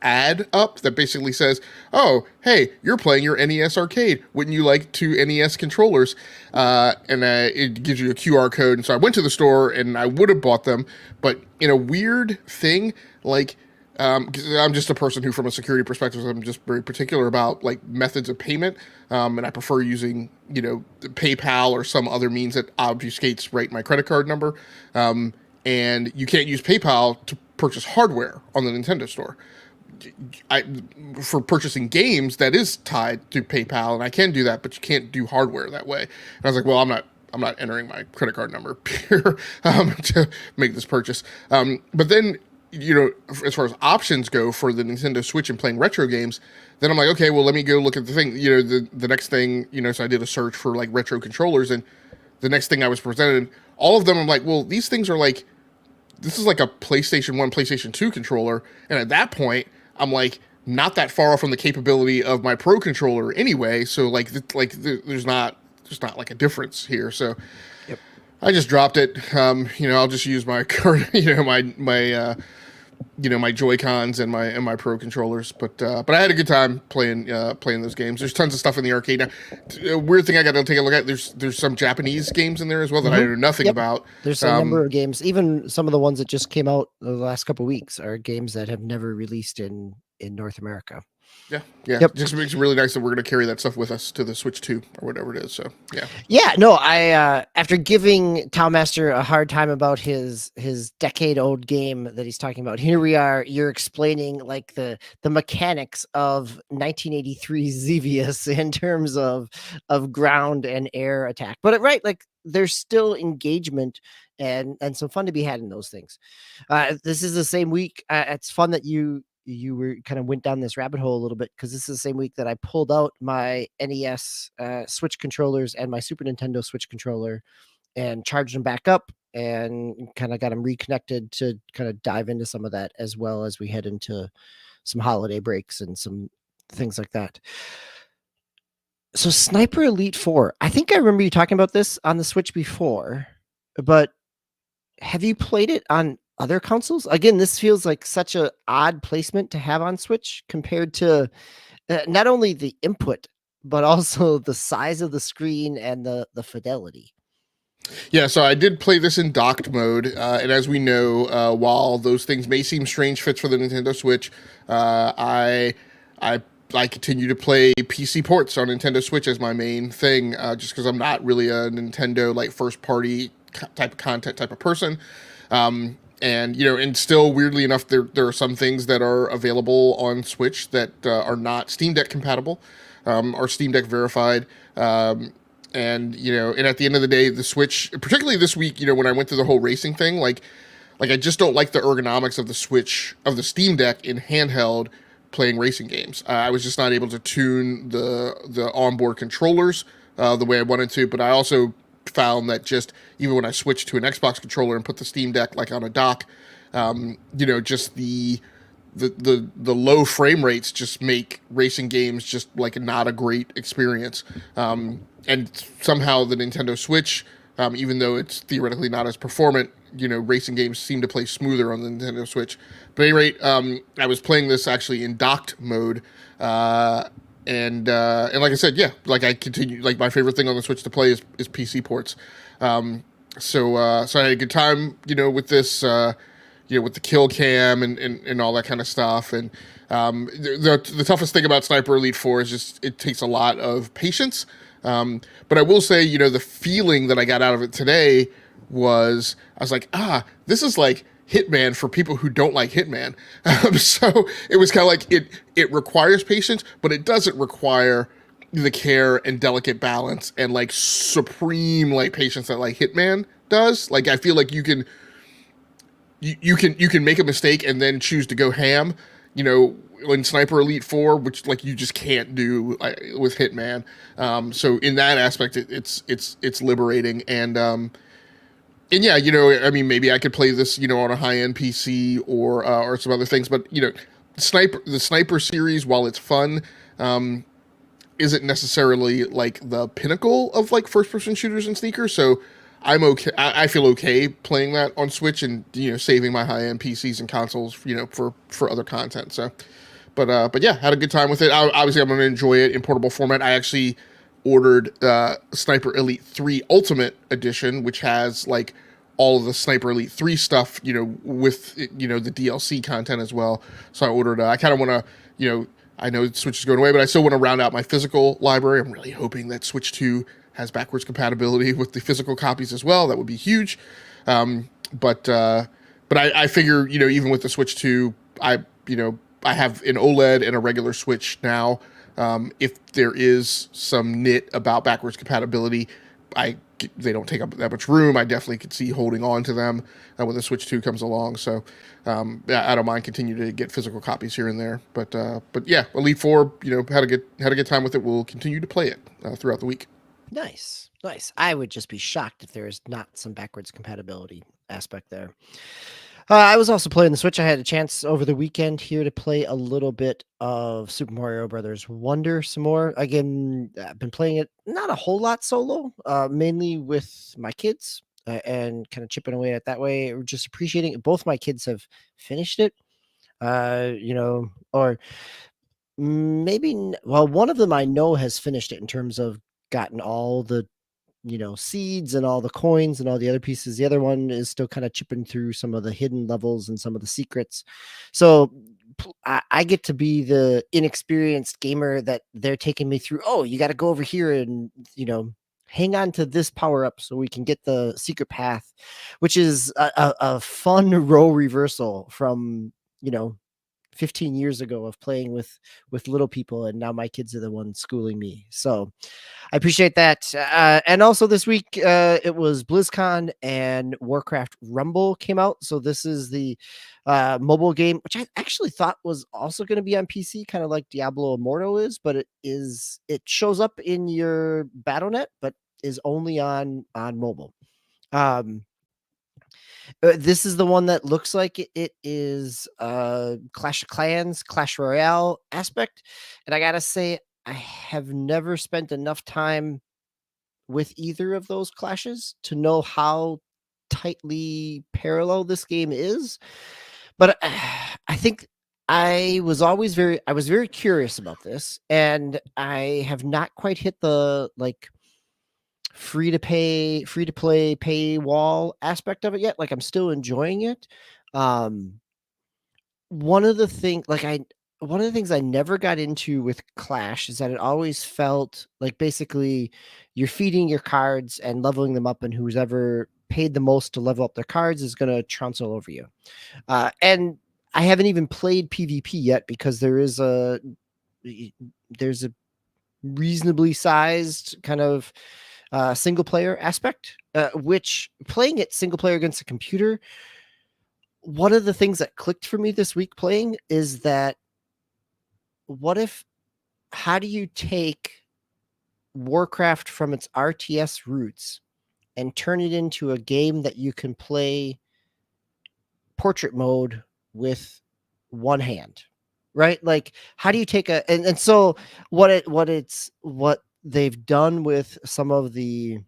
S2: ad up that basically says, "Oh, hey, you're playing your NES arcade. Wouldn't you like 2 NES controllers?" And it gives you a QR code. And so I went to the store and I would have bought them, but in a weird thing, like. Because I'm just a person who, from a security perspective, I'm just very particular about like methods of payment, and I prefer using PayPal or some other means that obfuscates my credit card number. And you can't use PayPal to purchase hardware on the Nintendo Store. For purchasing games, that is tied to PayPal, and I can do that, but you can't do hardware that way. And I was like, well, not entering my credit card number here to make this purchase. But then, as far as options go for the Nintendo Switch and playing retro games, then I'm like, okay, well, let me go look at the thing. The next thing, so I did a search for like retro controllers, and the next thing I was presented, all of them, I'm like, well, these things are like, this is like a PlayStation 1, PlayStation 2 controller. And at that point, I'm like, not that far off from the capability of my Pro controller anyway. So there's not like a difference here. So
S1: Yep.
S2: I just dropped it. I'll just use my current, my Joy-Cons and my Pro controllers, but I had a good time playing those games. There's tons of stuff in the arcade now. A weird thing I got to take a look at. There's some Japanese games in there as well that I know nothing about.
S1: There's a number of games, even some of the ones that just came out the last couple of weeks are games that have never released in North America.
S2: Yeah. Yep. Just makes it really nice that we're going to carry that stuff with us to the Switch 2 or whatever it is. So
S1: yeah. No, I after giving Master a hard time about his decade-old game that he's talking about, here we are. You're explaining like the mechanics of 1983 Xevious in terms of ground and air attack. But right, like there's still engagement and some fun to be had in those things. This is the same week. It's fun that you were kind of went down this rabbit hole a little bit, because this is the same week that I pulled out my NES Switch controllers and my Super Nintendo Switch controller and charged them back up and kind of got them reconnected to kind of dive into some of that, as well as we head into some holiday breaks and some things like that. So Sniper Elite 4, I think I remember you talking about this on the Switch before, but have you played it on other consoles? Again, this feels like such a odd placement to have on Switch compared to not only the input, but also the size of the screen and the fidelity.
S2: Yeah, so I did play this in docked mode, and as we know, while those things may seem strange fits for the Nintendo Switch, I continue to play PC ports on Nintendo Switch as my main thing, just because I'm not really a Nintendo like first party type of content type of person. And still weirdly enough, there are some things that are available on Switch that are not Steam Deck compatible, are Steam Deck verified. And at the end of the day, the Switch, particularly this week, when I went through the whole racing thing, like I just don't like the ergonomics of the Switch, of the Steam Deck in handheld playing racing games. I was just not able to tune the onboard controllers the way I wanted to, but I also found that just even when I switched to an Xbox controller and put the Steam Deck like on a dock, just the low frame rates just make racing games just like not a great experience. And somehow the Nintendo Switch, even though it's theoretically not as performant, racing games seem to play smoother on the Nintendo Switch. But at any rate, I was playing this actually in docked mode, and like I said, yeah, like I continue, like my favorite thing on the Switch to play is PC ports. So I had a good time, with this, with the kill cam and all that kind of stuff. And the toughest thing about Sniper Elite 4 is just it takes a lot of patience. But I will say, the feeling that I got out of it today was, I was like, this is like Hitman for people who don't like Hitman. So it was kind of like it requires patience, but it doesn't require the care and delicate balance and like supreme like patience that like Hitman does. Like I feel like you can make a mistake and then choose to go ham, in Sniper Elite 4, which like you just can't do with Hitman. So in that aspect, it's liberating. And yeah, maybe I could play this, on a high-end PC or some other things, but the Sniper series, while it's fun, isn't necessarily like the pinnacle of like first-person shooters and sneakers. So I'm okay. I feel okay playing that on Switch and saving my high-end PCs and consoles, for other content. So, but yeah, had a good time with it. Obviously, I'm going to enjoy it in portable format. I actually ordered Sniper Elite 3 Ultimate Edition, which has like all of the Sniper Elite 3 stuff, with the DLC content as well. So I ordered. I kind of want to, I know Switch is going away, but I still want to round out my physical library. I'm really hoping that Switch 2 has backwards compatibility with the physical copies as well. That would be huge. But I figure, even with the Switch 2, I have an OLED and a regular Switch now. If there is some nit about backwards compatibility, they don't take up that much room. I definitely could see holding on to them when the Switch 2 comes along. So yeah, I don't mind continue to get physical copies here and there. But yeah, Elite Four, had a good time with it. We'll continue to play it throughout the week.
S1: Nice, nice. I would just be shocked if there's not some backwards compatibility aspect there. I was also playing the Switch. I had a chance over the weekend here to play a little bit of Super Mario Brothers Wonder some more. Again, I've been playing it not a whole lot solo, mainly with my kids and kind of chipping away at that way. Just appreciating it. Both my kids have finished it, or maybe, well, one of them I know has finished it in terms of gotten all the seeds and all the coins and all the other pieces. The other one is still kind of chipping through some of the hidden levels and some of the secrets. So I get to be the inexperienced gamer that they're taking me through. Oh, you got to go over here and, hang on to this power up so we can get the secret path, which is a fun role reversal from, 15 years ago of playing with little people, and now my kids are the ones schooling me. So I appreciate that. And also this week, it was BlizzCon and Warcraft Rumble came out. So this is the mobile game, which I actually thought was also going to be on PC, kind of like Diablo Immortal is, but it shows up in your BattleNet, but is only on mobile. This is the one that looks like it is Clash of Clans, Clash Royale aspect. And I got to say, I have never spent enough time with either of those clashes to know how tightly parallel this game is. But I think I was very curious about this, and I have not quite hit the free to play paywall aspect of it yet. Like, I'm still enjoying it. Um, one of the things I never got into with Clash is that it always felt like basically you're feeding your cards and leveling them up, and who's ever paid the most to level up their cards is going to trounce all over you. And I haven't even played PvP yet because there's a reasonably sized kind of single player aspect, which playing it single player against a computer, one of the things that clicked for me this week playing is that how do you take Warcraft from its RTS roots and turn it into a game that you can play portrait mode with one hand, right? Like, how do you take and so what they've done with some of the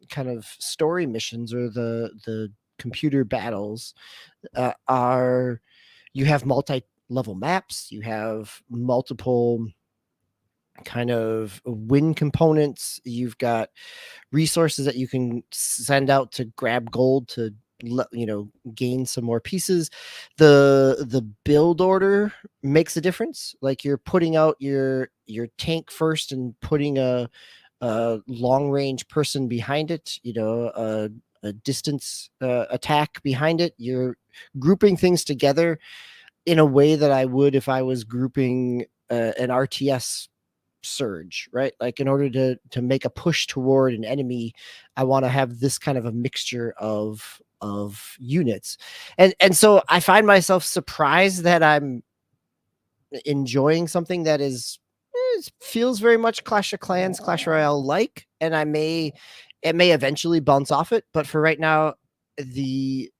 S1: kind of story missions or the computer battles are, you have multi-level maps, you have multiple kind of win components, you've got resources that you can send out to grab gold to gain some more pieces. The build order makes a difference. Like, you're putting out your tank first and putting a long range person behind it, a distance attack behind it. You're grouping things together in a way that I would if I was grouping an RTS surge, right? Like, in order to make a push toward an enemy, I want to have this kind of a mixture of units. And so I find myself surprised that I'm enjoying something that feels very much Clash of Clans, Clash Royale like, and it may eventually bounce off it, but for right now, the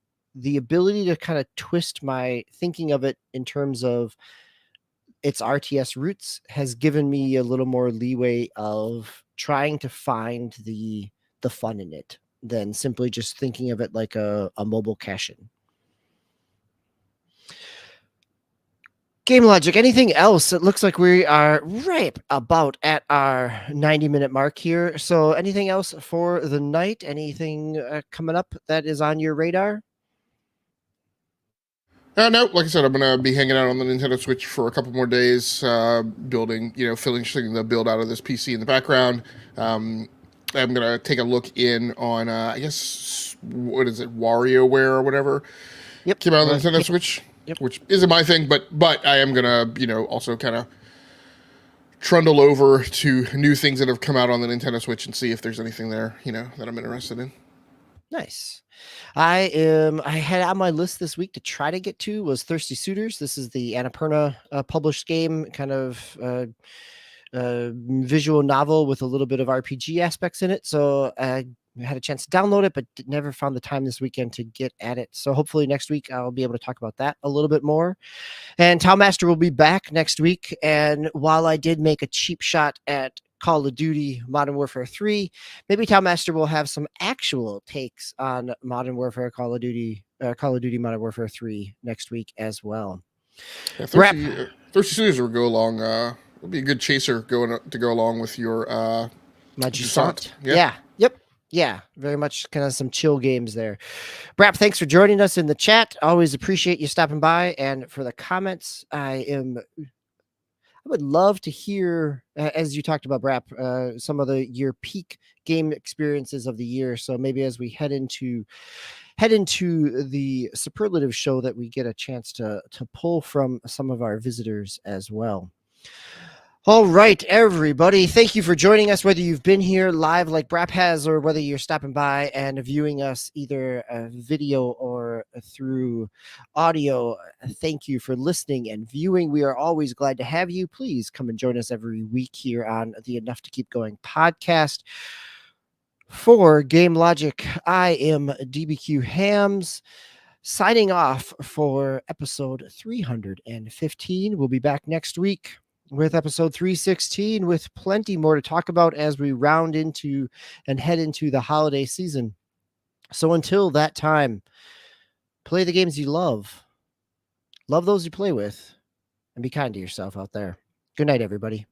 S1: ability to kind of twist my thinking of it in terms of its RTS roots has given me a little more leeway of trying to find the fun in it than simply just thinking of it like a mobile cash-in. Game Logic, anything else? It looks like we are right about at our 90-minute mark here. So anything else for the night? Anything coming up that is on your radar?
S2: No, like I said, I'm gonna be hanging out on the Nintendo Switch for a couple more days, building, finishing the build out of this PC in the background. I'm gonna take a look in on, I guess, what is it, WarioWare or whatever.
S1: Yep.
S2: Came out on the Nintendo Switch, which isn't my thing, but I am gonna, also kind of trundle over to new things that have come out on the Nintendo Switch and see if there's anything there, that I'm interested in.
S1: Nice. I had on my list this week to try to get to was Thirsty Suitors. This is the Annapurna published game, kind of visual novel with a little bit of RPG aspects in it. So I had a chance to download it, but never found the time this weekend to get at it. So hopefully next week I'll be able to talk about that a little bit more. And Master will be back next week. And while I did make a cheap shot at Call of Duty Modern Warfare 3, maybe Master will have some actual takes on Modern Warfare Call of Duty Modern Warfare 3 next week as well.
S2: Yeah, Thirsty Suitors will go along. It'll be a good chaser to go along with your
S1: my Jusant. Yeah, very much kind of some chill games there. Brap, thanks for joining us in the chat. Always appreciate you stopping by, and for the comments, I would love to hear, as you talked about, Brap, some of your peak game experiences of the year. So maybe as we head into the superlative show, that we get a chance to pull from some of our visitors as well. All right, everybody. Thank you for joining us, whether you've been here live like Brap has, or whether you're stopping by and viewing us either video or through audio. Thank you for listening and viewing. We are always glad to have you. Please come and join us every week here on the Enough to Keep Going podcast. For Game Logic, I am DBQ Hams, signing off for episode 315. We'll be back next week with episode 316, with plenty more to talk about as we round into and head into the holiday season. So until that time, play the games you love those you play with, and be kind to yourself out there. Good night, everybody.